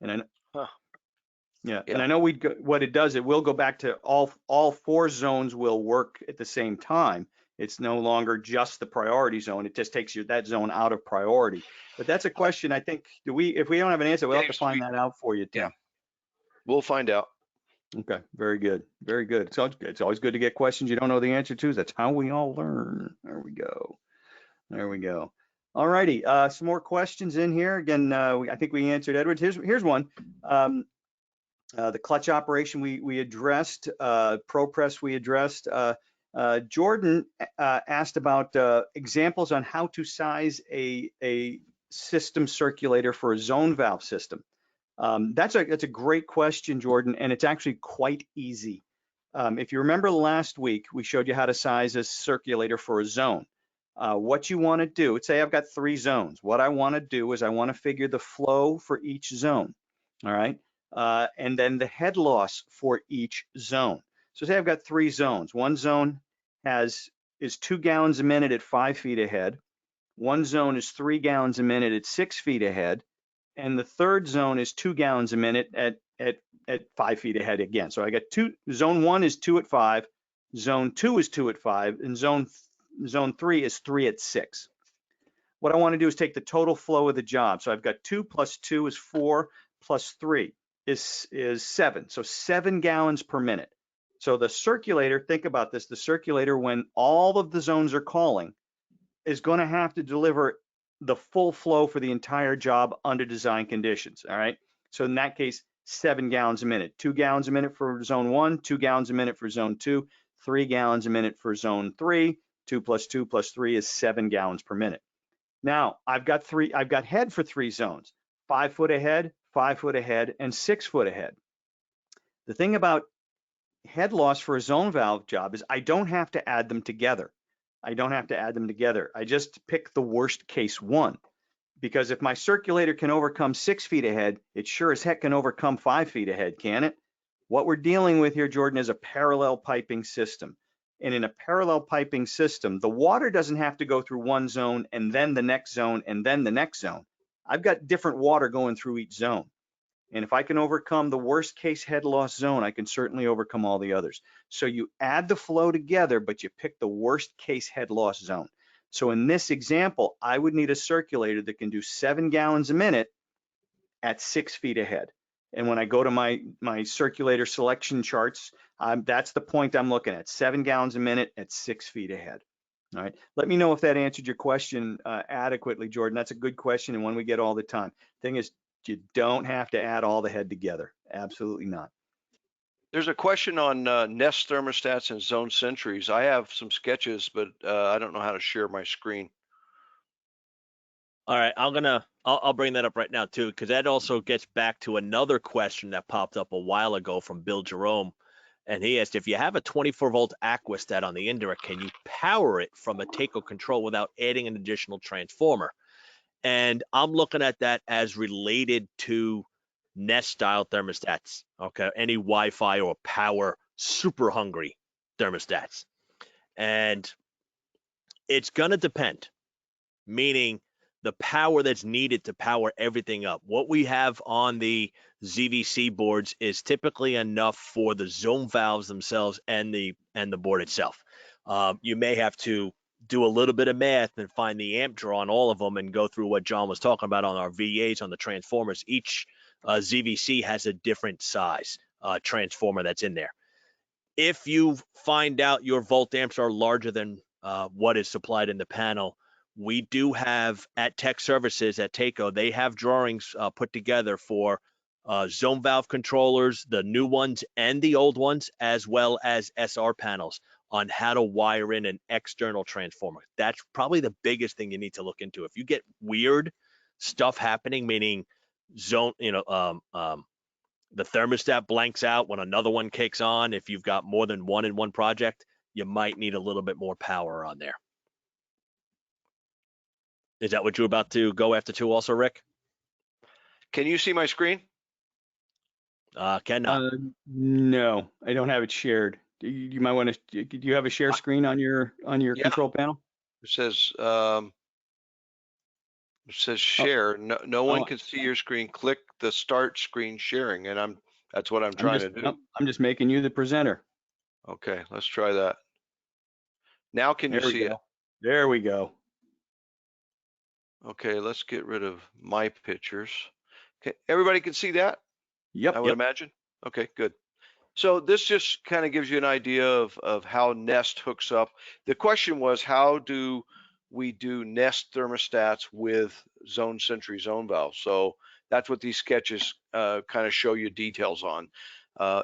And and I know what it does. It will go back to all 4 zones will work at the same time. It's no longer just the priority zone. It just takes that zone out of priority. But that's a question. I think if we don't have an answer, we'll have to find that out for you, Tim. Yeah, we'll find out. Okay, very good, very good. So it's always good to get questions you don't know the answer to. That's how we all learn. There we go. There we go. All righty, some more questions in here. Again, I think we answered Edwards. Here's one. The clutch operation we addressed, ProPress we addressed. Jordan asked about examples on how to size a system circulator for a zone valve system. That's a great question, Jordan, and it's actually quite easy. If you remember last week, we showed you how to size a circulator for a zone. What you want to do, let's say I've got 3 zones. What I want to do is I want to figure the flow for each zone, all right? And then the head loss for each zone. So say I've got 3 zones. One zone is 2 gallons a minute at 5 feet ahead. One zone is 3 gallons a minute at 6 feet ahead. And the third zone is 2 gallons a minute at 5 feet ahead again. So I got zone 1 is 2 at 5, zone 2 is 2 at 5, and zone 3 is 3 at 6. What I want to do is take the total flow of the job. So I've got 2 plus 2 is 4 plus 3 is 7. So 7 gallons per minute. So the circulator, think about this, the circulator, when all of the zones are calling, is going to have to deliver the full flow for the entire job under design conditions, all right? So in that case, 7 gallons a minute, 2 gallons a minute for zone 1, 2 gallons a minute for zone 2, 3 gallons a minute for zone 3, 2 plus 2 plus 3 is 7 gallons per minute. Now, I've got head for 3 zones, 5 foot ahead, 5 foot ahead, and 6 foot ahead. The thing about head loss for a zone valve job is I don't have to add them together. I just pick the worst case one, because if my circulator can overcome 6 feet ahead, it sure as heck can overcome 5 feet ahead, can it? What we're dealing with here, Jordan, is a parallel piping system. And in a parallel piping system, the water doesn't have to go through one zone and then the next zone and then the next zone. I've got different water going through each zone. And if I can overcome the worst case head loss zone, I can certainly overcome all the others. So you add the flow together, but you pick the worst case head loss zone. So in this example, I would need a circulator that can do 7 gallons a minute at 6 feet ahead. And when I go to my circulator selection charts, that's the point I'm looking at, 7 gallons a minute at 6 feet ahead. All right. Let me know if that answered your question adequately, Jordan. That's a good question and one we get all the time. Thing is, you don't have to add all the head together. Absolutely not. There's a question on Nest thermostats and zone sentries. I have some sketches, but I don't know how to share my screen. All right, I'll bring that up right now too, because that also gets back to another question that popped up a while ago from Bill Jerome. And he asked, if you have a 24-volt Aquastat on the indirect, can you power it from a Takeo control without adding an additional transformer? And I'm looking at that as related to Nest style thermostats, okay? Any Wi-Fi or power super hungry thermostats. And it's gonna depend, meaning the power that's needed to power everything up. What we have on the ZVC boards is typically enough for the zone valves themselves and the board itself. You may have to do a little bit of math and find the amp draw on all of them and go through what John was talking about on our VAs on the transformers. Each ZVC has a different size transformer that's in there. If you find out your volt amps are larger than what is supplied in the panel, we do have at Tech Services at Takeo, they have drawings put together for zone valve controllers, the new ones and the old ones, as well as SR panels on how to wire in an external transformer. That's probably the biggest thing you need to look into. If you get weird stuff happening, meaning zone, the thermostat blanks out when another one kicks on, if you've got more than one in one project, you might need a little bit more power on there. Is that what you're about to go after too also, Rick? Can you see my screen? Cannot. No, I don't have it shared. You might want to, do you have a share screen on your Yeah. control panel? It says share. No one can see your screen. Click the start screen sharing, and that's what I'm trying to do. Nope, I'm just making you the presenter. Okay, let's try that. Now can you see it? There we go. Okay, let's get rid of my pictures. Okay, everybody can see that? Yep. I would imagine. Okay, good. So this just kind of gives you an idea of how Nest hooks up. The question was, how do we do Nest thermostats with zone sentry zone valves? So that's what these sketches kind of show you details on.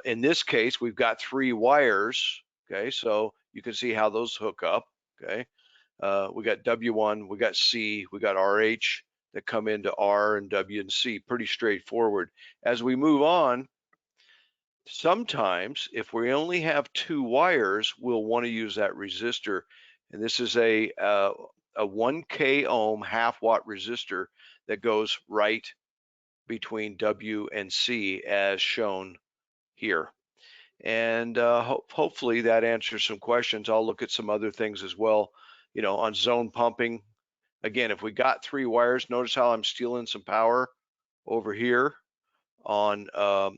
In this case, we've got 3 wires. Okay, so you can see how those hook up. Okay, we got W1, we got C, we got RH that come into R and W and C. Pretty straightforward. As we move on, sometimes if we only have 2 wires, we'll want to use that resistor. And this is a 1K ohm half watt resistor that goes right between W and C as shown here. And hopefully that answers some questions. I'll look at some other things as well, on zone pumping. Again, if we got 3 wires, notice how I'm stealing some power over here on a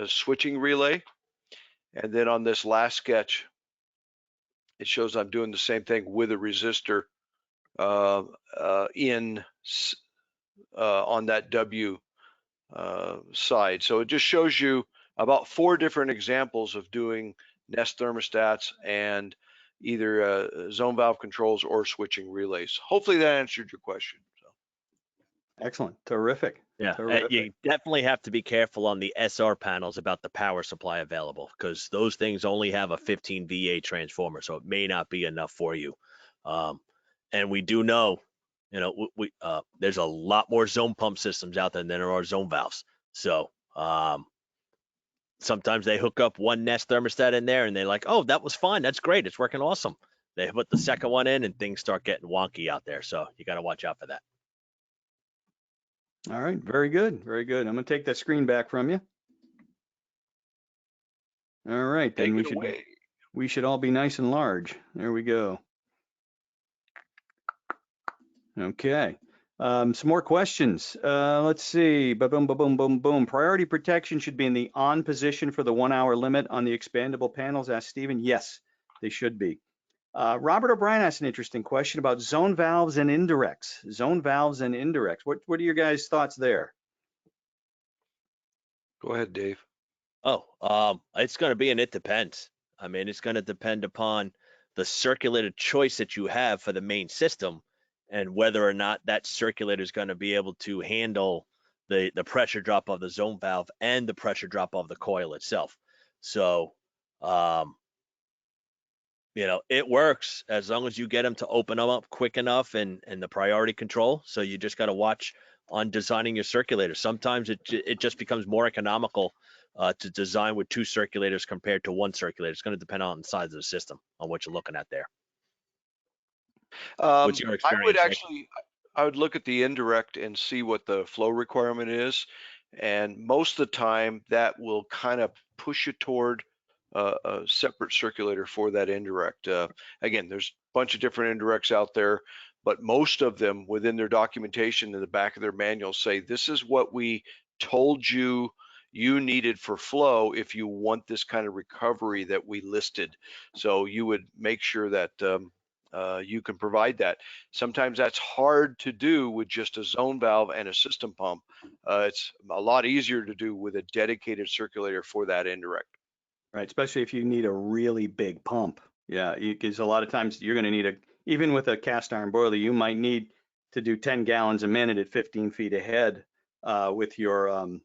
switching relay. And then on this last sketch, it shows I'm doing the same thing with a resistor on that W side. So it just shows you about 4 different examples of doing Nest thermostats and either zone valve controls or switching relays. Hopefully that answered your question. Excellent. Terrific. Yeah, Terrific. you definitely have to be careful on the SR panels about the power supply available, because those things only have a 15 VA transformer, so it may not be enough for you. And we do know, there's a lot more zone pump systems out there than there are zone valves. So sometimes they hook up one Nest thermostat in there and they're like, oh, that was fine. That's great. It's working awesome. They put the second one in and things start getting wonky out there. So you got to watch out for that. All right. Very good. Very good. I'm going to take that screen back from you. All right. Then we should all be nice and large. There we go. Okay. Some more questions. Let's see. Boom, boom, boom, boom, boom. Priority protection should be in the on position for the 1 hour limit on the expandable panels, asked Stephen. Yes, they should be. Robert O'Brien asked an interesting question about zone valves and indirects. Zone valves and indirects. What are your guys' thoughts there? Go ahead, Dave. Oh, it's going to be an it depends. I mean, it's going to depend upon the circulator choice that you have for the main system, and whether or not that circulator is going to be able to handle the pressure drop of the zone valve and the pressure drop of the coil itself. So, you know, it works as long as you get them to open them up quick enough and the priority control. So you just got to watch on designing your circulator. Sometimes it just becomes more economical to design with 2 circulators compared to 1 circulator. It's going to depend on the size of the system, on what you're looking at there. What's your experience? I would look at the indirect and see what the flow requirement is. And most of the time that will kind of push you toward a separate circulator for that indirect. Again, there's a bunch of different indirects out there, but most of them within their documentation in the back of their manuals say, this is what we told you needed for flow if you want this kind of recovery that we listed. So you would make sure that you can provide that. Sometimes that's hard to do with just a zone valve and a system pump. It's a lot easier to do with a dedicated circulator for that indirect. Right, especially if you need a really big pump. Yeah, because a lot of times you're going to need even with a cast iron boiler, you might need to do 10 gallons a minute at 15 feet ahead with your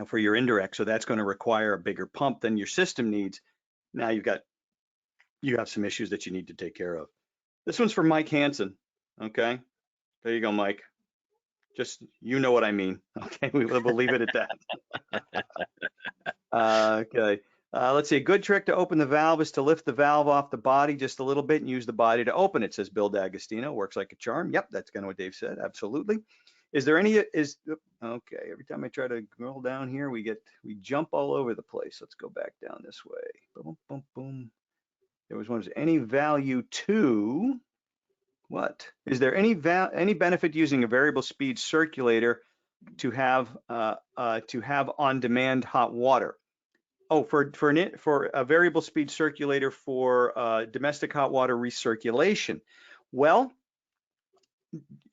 for your indirect. So that's going to require a bigger pump than your system needs. Now you have some issues that you need to take care of. This one's for Mike Hansen. Okay, there you go, Mike. Just, you know what I mean. Okay, we'll leave it at that. Okay. Let's see, a good trick to open the valve is to lift the valve off the body just a little bit and use the body to open it, says Bill D'Agostino. Works like a charm. Yep, that's kind of what Dave said. Absolutely. Is there any, okay, every time I try to scroll down here, we jump all over the place. Let's go back down this way. Boom, boom, boom. There was one, is any value to, what? Is there any benefit using a variable speed circulator to have on-demand hot water? Oh, for a variable speed circulator for domestic hot water recirculation. Well,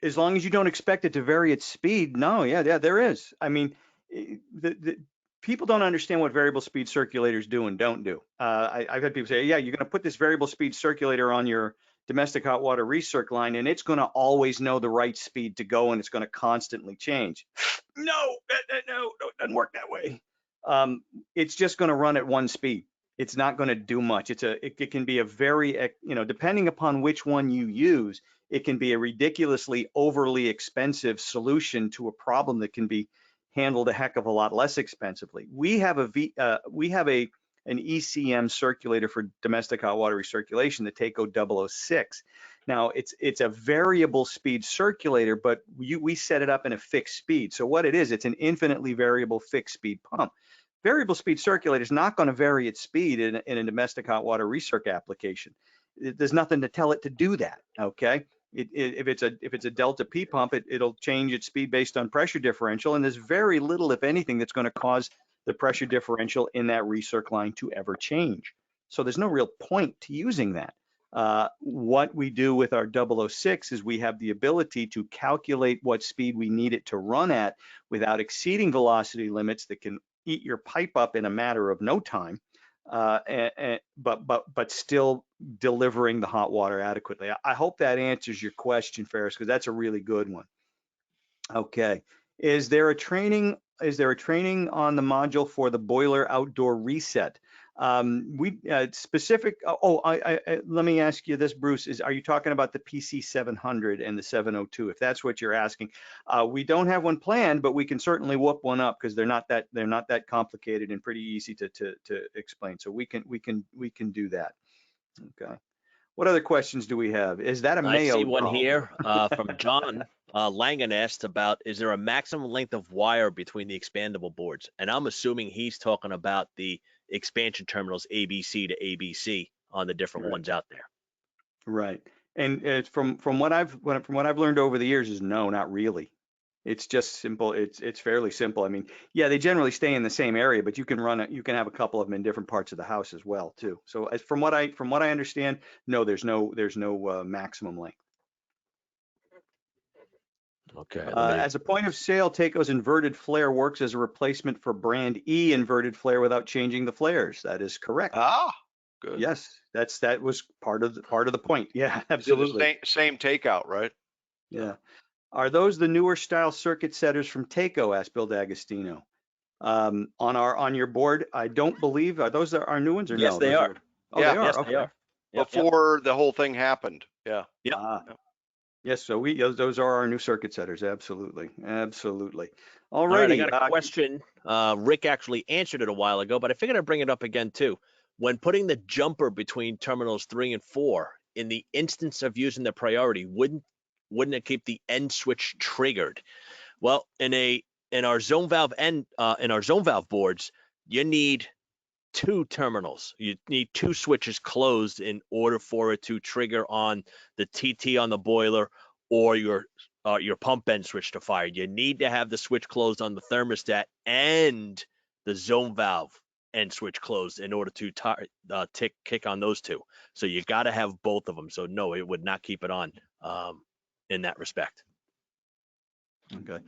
as long as you don't expect it to vary its speed, no, yeah, there is. I mean, the people don't understand what variable speed circulators do and don't do. I've had people say, yeah, you're going to put this variable speed circulator on your domestic hot water recirc line, and it's going to always know the right speed to go, and it's going to constantly change. No, it doesn't work that way. It's just going to run at one speed. It's not going to do much. It can be a very, depending upon which one you use, it can be a ridiculously overly expensive solution to a problem that can be handled a heck of a lot less expensively. We have an ECM circulator for domestic hot water recirculation, the TACO 006. Now it's a variable speed circulator, but we set it up in a fixed speed. So what it is, it's an infinitely variable fixed speed pump. Variable speed circulator is not going to vary its speed in a domestic hot water recirc application. There's nothing to tell it to do that. Okay, if it's a delta P pump, it'll change its speed based on pressure differential, and there's very little, if anything, that's going to cause the pressure differential in that recirc line to ever change. So there's no real point to using that. What we do with our 006 is we have the ability to calculate what speed we need it to run at without exceeding velocity limits that can eat your pipe up in a matter of no time, but still delivering the hot water adequately. I hope that answers your question, Ferris, because that's a really good one. Okay, is there a training on the module for the boiler outdoor reset? Let me ask you this, Bruce, are you talking about the PC 700 and the 702? If that's what you're asking, we don't have one planned, but we can certainly whoop one up because they're not that complicated and pretty easy to explain. So we can do that. Okay. What other questions do we have? Is that a Mayo? I see one here from John Langan asked about, is there a maximum length of wire between the expandable boards? And I'm assuming he's talking about the expansion terminals ABC to ABC on the different ones out there. Right. And from what I've learned over the years is no, not really. It's just simple. It's fairly simple. I mean, yeah, they generally stay in the same area, but you can have a couple of them in different parts of the house as well too. So from what I understand, no, there's no maximum length. Okay. As a point of sale, TACO's inverted flare works as a replacement for brand E inverted flare without changing the flares. That is correct. Ah. Good. Yes, that was part of the point. Yeah, Is it the absolutely. same takeout, right? Yeah. Are those the newer style circuit setters from Takeo? Asked Bill D'Agostino. On your board, I don't believe, are those our new ones or Yes, no? they Those are. Oh, Yeah. they are. Yes, Okay. they are. Yep. Before the whole thing happened. Yeah. Yep. Ah, yes. So those are our new circuit setters. Absolutely. Absolutely. All All right, I righty. got a question. Rick actually answered it a while ago, but I figured I'd bring it up again too. When putting the jumper between terminals 3 and 4, in the instance of using the priority, wouldn't it keep the end switch triggered? Well, in our zone valve boards, you need 2 terminals. You need 2 switches closed in order for it to trigger on the TT on the boiler or your pump end switch to fire. You need to have the switch closed on the thermostat and the zone valve end switch closed in order to kick on those 2. So you got to have both of them. So no, it would not keep it on in that respect. Okay.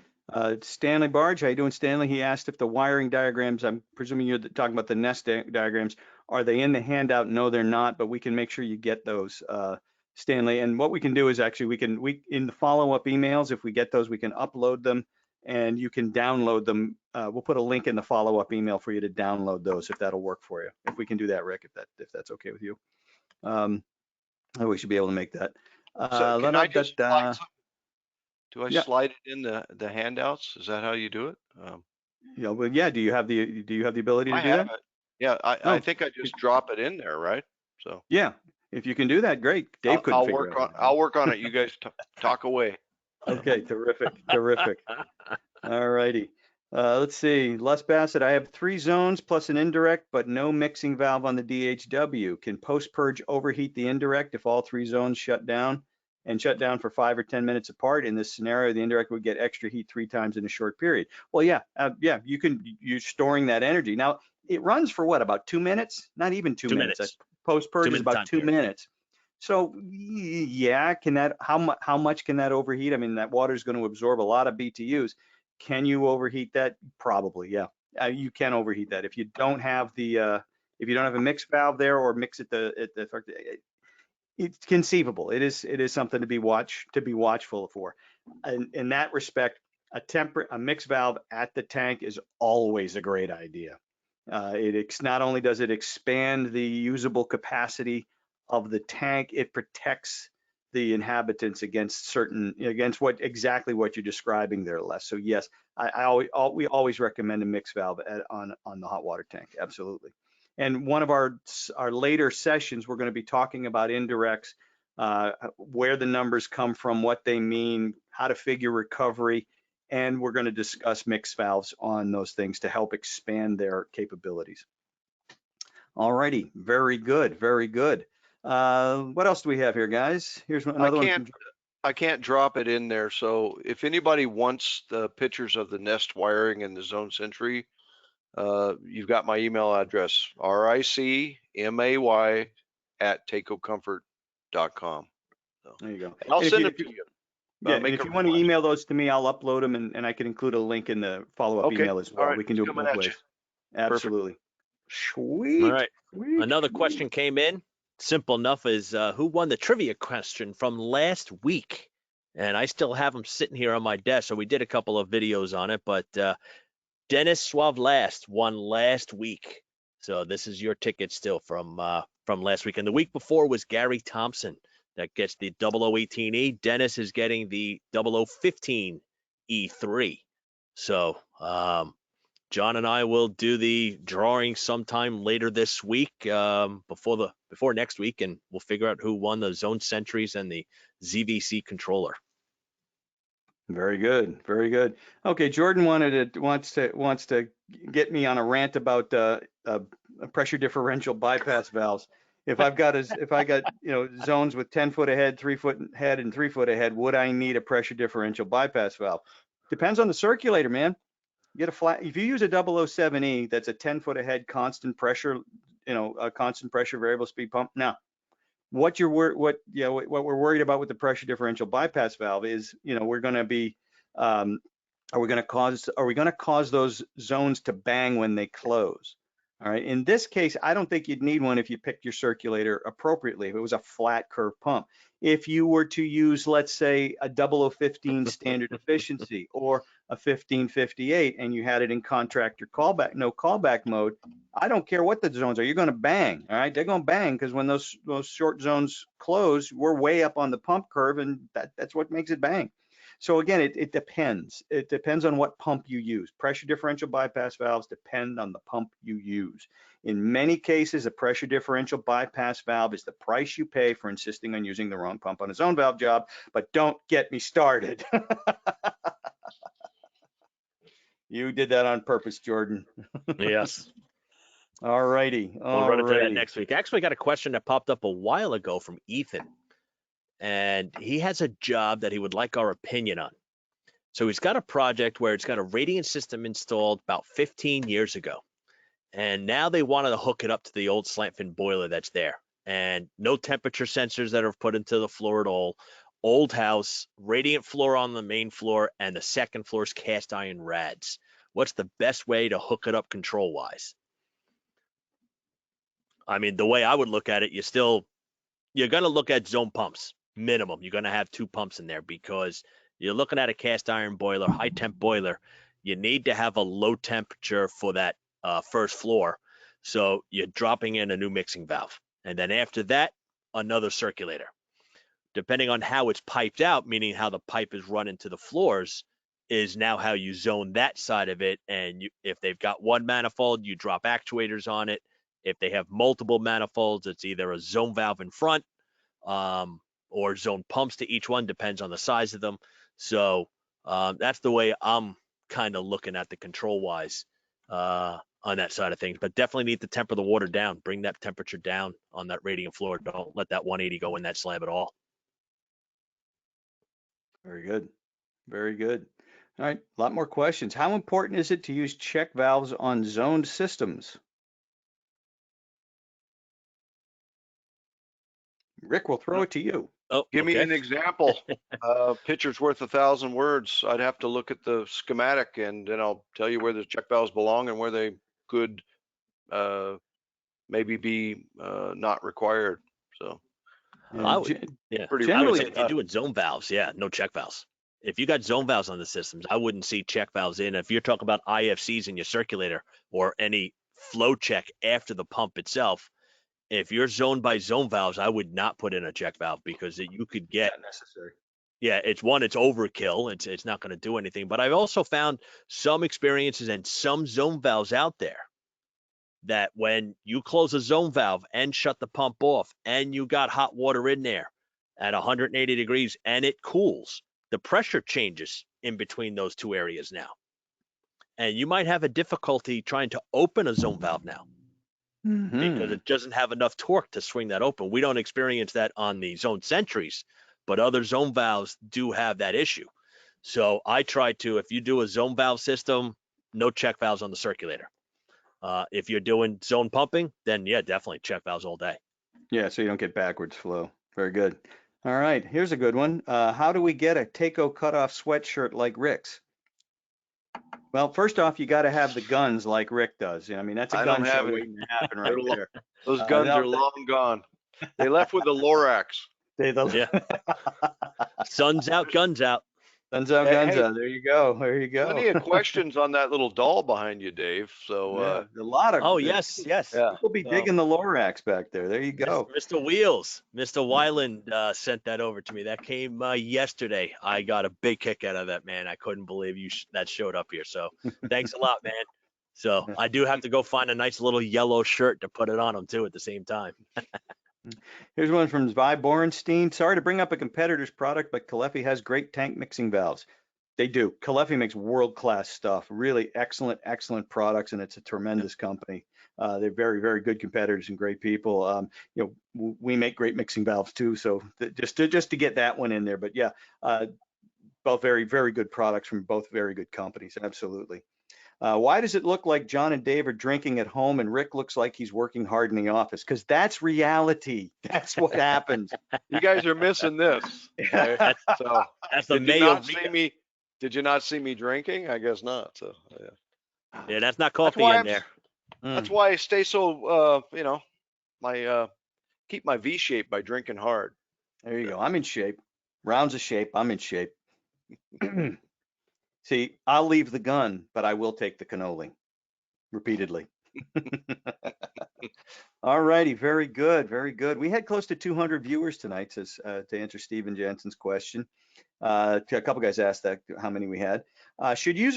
Stanley Barge, how you doing, Stanley? He asked if the wiring diagrams, I'm presuming you're talking about the nest diagrams, are they in the handout? No, they're not, but we can make sure you get those, Stanley. And what we can do is actually in the follow-up emails, if we get those, we can upload them and you can download them. We'll put a link in the follow-up email for you to download those if that'll work for you. If we can do that, Rick, if that's okay with you. We should be able to make that. So can I just do I yeah. slide it in the handouts? Is that how you do it? Yeah, well, yeah. Do you have the ability to I do have that? it. Yeah, I Oh. think I just drop it in there, right? So Yeah, if you can do that, great. Dave couldn't figure it out. I'll work on it. You guys talk away. Okay, terrific, terrific. All righty. Let's see. Les Bassett, I have 3 zones plus an indirect, but no mixing valve on the DHW. Can post-purge overheat the indirect if all 3 zones shut down for 5 or 10 minutes apart? In this scenario, the indirect would get extra heat 3 times in a short period. Well, yeah, you're storing that energy. Now, it runs for what, about 2 minutes? Not even 2 minutes. Post-purge is about 2 minutes. So yeah, how much can that overheat? I mean, that water is going to absorb a lot of BTUs. Can you overheat that? Probably, yeah. You can overheat that if you don't have a mix valve there or mix it it's conceivable. It is something to be watchful for. In that respect, a mix valve at the tank is always a great idea. Not only does it expand the usable capacity of the tank, it protects the inhabitants against exactly what you're describing there, Les. So yes, we always recommend a mix valve on the hot water tank. Absolutely. And one of our later sessions, we're going to be talking about indirects, where the numbers come from, what they mean, how to figure recovery, and we're going to discuss mix valves on those things to help expand their capabilities. All righty, very good, very good. What else do we have here, guys? Here's another one. I can't drop it in there. So if anybody wants the pictures of the nest wiring in the Zone SENTRY, you've got my email address, ricmay@takocomfort.com. So, there you go. and I'll send it to you. Yeah, and if you want to email those to me, I'll upload them and I can include a link in the follow-up email as well. Right. We can do it both ways. Absolutely. Sweet. All right. Sweet. Another question came in. Simple enough is who won the trivia question from last week? And I still have them sitting here on my desk. So we did a couple of videos on it, but Dennis Suave won last week. So this is your ticket still from last week. And the week before was Gary Thompson that gets the 0018E. Dennis is getting the 0015E3. So John and I will do the drawing sometime later this week, before next week, and we'll figure out who won the Zone SENTRYs and the ZVC controller. Very good, very good. Okay, Jordan wants to get me on a rant about pressure differential bypass valves. If I got zones with 10-foot ahead, 3-foot head, and 3-foot ahead, would I need a pressure differential bypass valve? Depends on the circulator, man. If you use a 007E, that's a 10-foot ahead constant pressure, a constant pressure variable speed pump. Now, what we're worried about with the pressure differential bypass valve is, we're going to be, are we going to cause those zones to bang when they close? All right. In this case, I don't think you'd need one if you picked your circulator appropriately, if it was a flat curve pump. If you were to use, let's say, a 0015 standard efficiency or a 1558 and you had it in contractor callback, no callback mode, I don't care what the zones are, you're going to bang. All right. They're going to bang because when those short zones close, we're way up on the pump curve, and that's what makes it bang. So again, it depends. It depends on what pump you use. Pressure differential bypass valves depend on the pump you use. In many cases, a pressure differential bypass valve is the price you pay for insisting on using the wrong pump on a zone valve job, but don't get me started. You did that on purpose, Jordan. Yes. All righty. We'll run into that next week. Actually, got a question that popped up a while ago from Ethan. And he has a job that he would like our opinion on. So he's got a project where it's got a radiant system installed about 15 years ago. And now they wanted to hook it up to the old slant fin boiler that's there. And no temperature sensors that are put into the floor at all. Old house, radiant floor on the main floor, and the second floor is cast iron rads. What's the best way to hook it up control-wise? I mean, the way I would look at it, you're going to look at zone pumps. Minimum, you're going to have 2 pumps in there because you're looking at a cast iron boiler, high temp boiler. You need to have a low temperature for that first floor. So you're dropping in a new mixing valve. And then after that, another circulator. Depending on how it's piped out, meaning how the pipe is run into the floors, is now how you zone that side of it. And if they've got one manifold, you drop actuators on it. If they have multiple manifolds, it's either a zone valve in front, or zone pumps to each one, depends on the size of them. So that's the way I'm kind of looking at the control-wise on that side of things. But definitely need to temper the water down, bring that temperature down on that radiant floor. Don't let that 180 go in that slab at all. Very good. Very good. All right, a lot more questions. How important is it to use check valves on zoned systems? Rick, we'll throw it to you. Oh, Give me an example. Picture's worth 1,000 words. I'd have to look at the schematic, and then I'll tell you where the check valves belong and where they could maybe be not required. So I would generally, say if you're doing zone valves, no check valves. If you got zone valves on the systems, I wouldn't see check valves in. If you're talking about IFCs in your circulator or any flow check after the pump itself, if you're zone by zone valves, I would not put in a check valve because you could get not necessary. Yeah, it's overkill. It's not going to do anything. But I've also found some experiences and some zone valves out there that when you close a zone valve and shut the pump off and you got hot water in there at 180 degrees and it cools, the pressure changes in between those two areas now. And you might have a difficulty trying to open a zone valve now because it doesn't have enough torque to swing that open. We don't experience that on the zone sentries, but other zone valves do have that issue. So I try to, if you do a zone valve system, no check valves on the circulator. If you're doing zone pumping, then yeah, definitely check valves all day. Yeah, so you don't get backwards flow. Very good. All right, here's a good one. How do we get a Taco cutoff sweatshirt like Rick's? Well, first off, you got to have the guns like Rick does. I mean, that's a gun show waiting to happen right there. Those guns are long gone. They left with the Lorax. Yeah. Sun's out, guns out. Guns out, guns out. There you go. There you go. Plenty of questions on that little doll behind you, Dave. So a lot of. Oh yes. People be digging the Lorax back there. There you go. Mr. Wheels, Mr. Weiland sent that over to me. That came yesterday. I got a big kick out of that, man. I couldn't believe that showed up here. So thanks a lot, man. So I do have to go find a nice little yellow shirt to put it on them too at the same time. Here's one from Zvi Borenstein. Sorry to bring up a competitor's product, but Caleffi has great tank mixing valves. They do. Caleffi makes world-class stuff, really excellent products, and it's a tremendous company. They're very, very good competitors and great people. We make great mixing valves too, so just to get that one in there. But yeah, both very, very good products from both very good companies. Absolutely. Why does it look like John and Dave are drinking at home and Rick looks like he's working hard in the office? Because that's reality. That's what happens. You guys are missing this. Okay? So that's the Mayo. Did you not see me drinking? I guess not. So yeah, that's not coffee in there. That's why I stay so, you know, keep my V shape by drinking hard. There you go. I'm in shape. Rounds of shape. I'm in shape. See, I'll leave the gun, but I will take the cannoli repeatedly. All righty. Very good. Very good. We had close to 200 viewers tonight to answer Steven Jensen's question. A couple guys asked that how many we had. Should you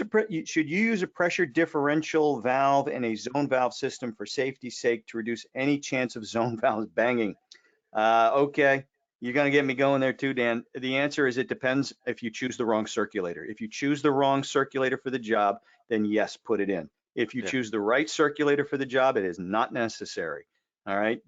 use a pressure differential valve and a zone valve system for safety's sake to reduce any chance of zone valves banging? Okay. You're going to get me going there too, Dan. The answer is it depends if you choose the wrong circulator. If you choose the wrong circulator for the job, then yes, put it in. If you choose the right circulator for the job, it is not necessary. All right.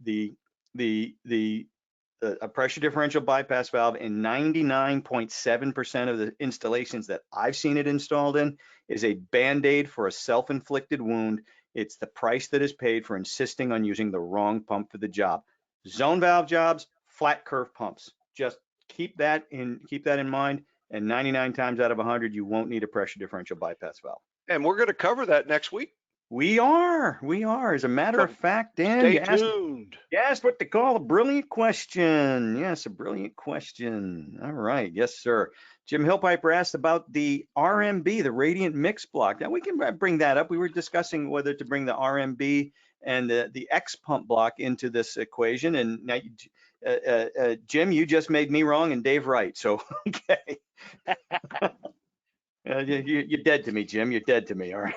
A pressure differential bypass valve in 99.7% of the installations that I've seen it installed in is a Band-Aid for a self-inflicted wound. It's the price that is paid for insisting on using the wrong pump for the job. Zone valve jobs, flat curve pumps. Just keep that in mind, and 99 times out of 100, you won't need a pressure differential bypass valve. And we're going to cover that next week. We are. As a matter of fact, Dan, stay tuned. You asked what they call a brilliant question. Yes, a brilliant question. All right. Yes, sir. Jim Hillpiper asked about the RMB, the radiant mix block. Now we can bring that up. We were discussing whether to bring the RMB and the X pump block into this equation. And now, Jim, you just made me wrong and Dave right. So, okay. You're dead to me, Jim. You're dead to me. All right.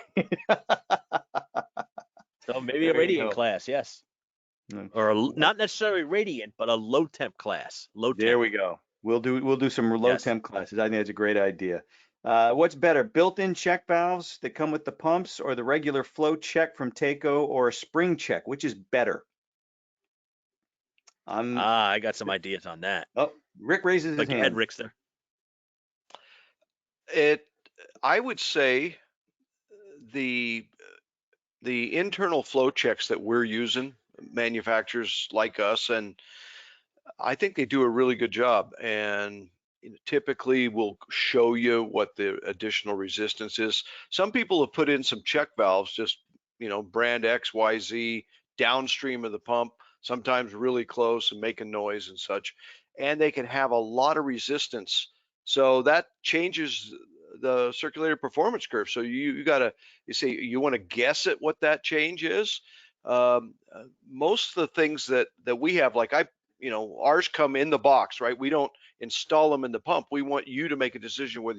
So maybe a radiant class, yes. Or not necessarily radiant, but a low temp class. Low temp. There we go. We'll do some low temp classes. I think that's a great idea. What's better, built-in check valves that come with the pumps, or the regular flow check from Taco, or a spring check? Which is better? I got some ideas on that. Oh, Rick raises his hand. Rick's there. I would say the internal flow checks that we're using, manufacturers like us, and I think they do a really good job. And typically will show you what the additional resistance is. Some people have put in some check valves, just, brand X, Y, Z, downstream of the pump, sometimes really close and making noise and such. And they can have a lot of resistance. So that changes the circulator performance curve. So you want to guess at what that change is. Most of the things that we have, like ours come in the box, right? We don't install them in the pump. We want you to make a decision whether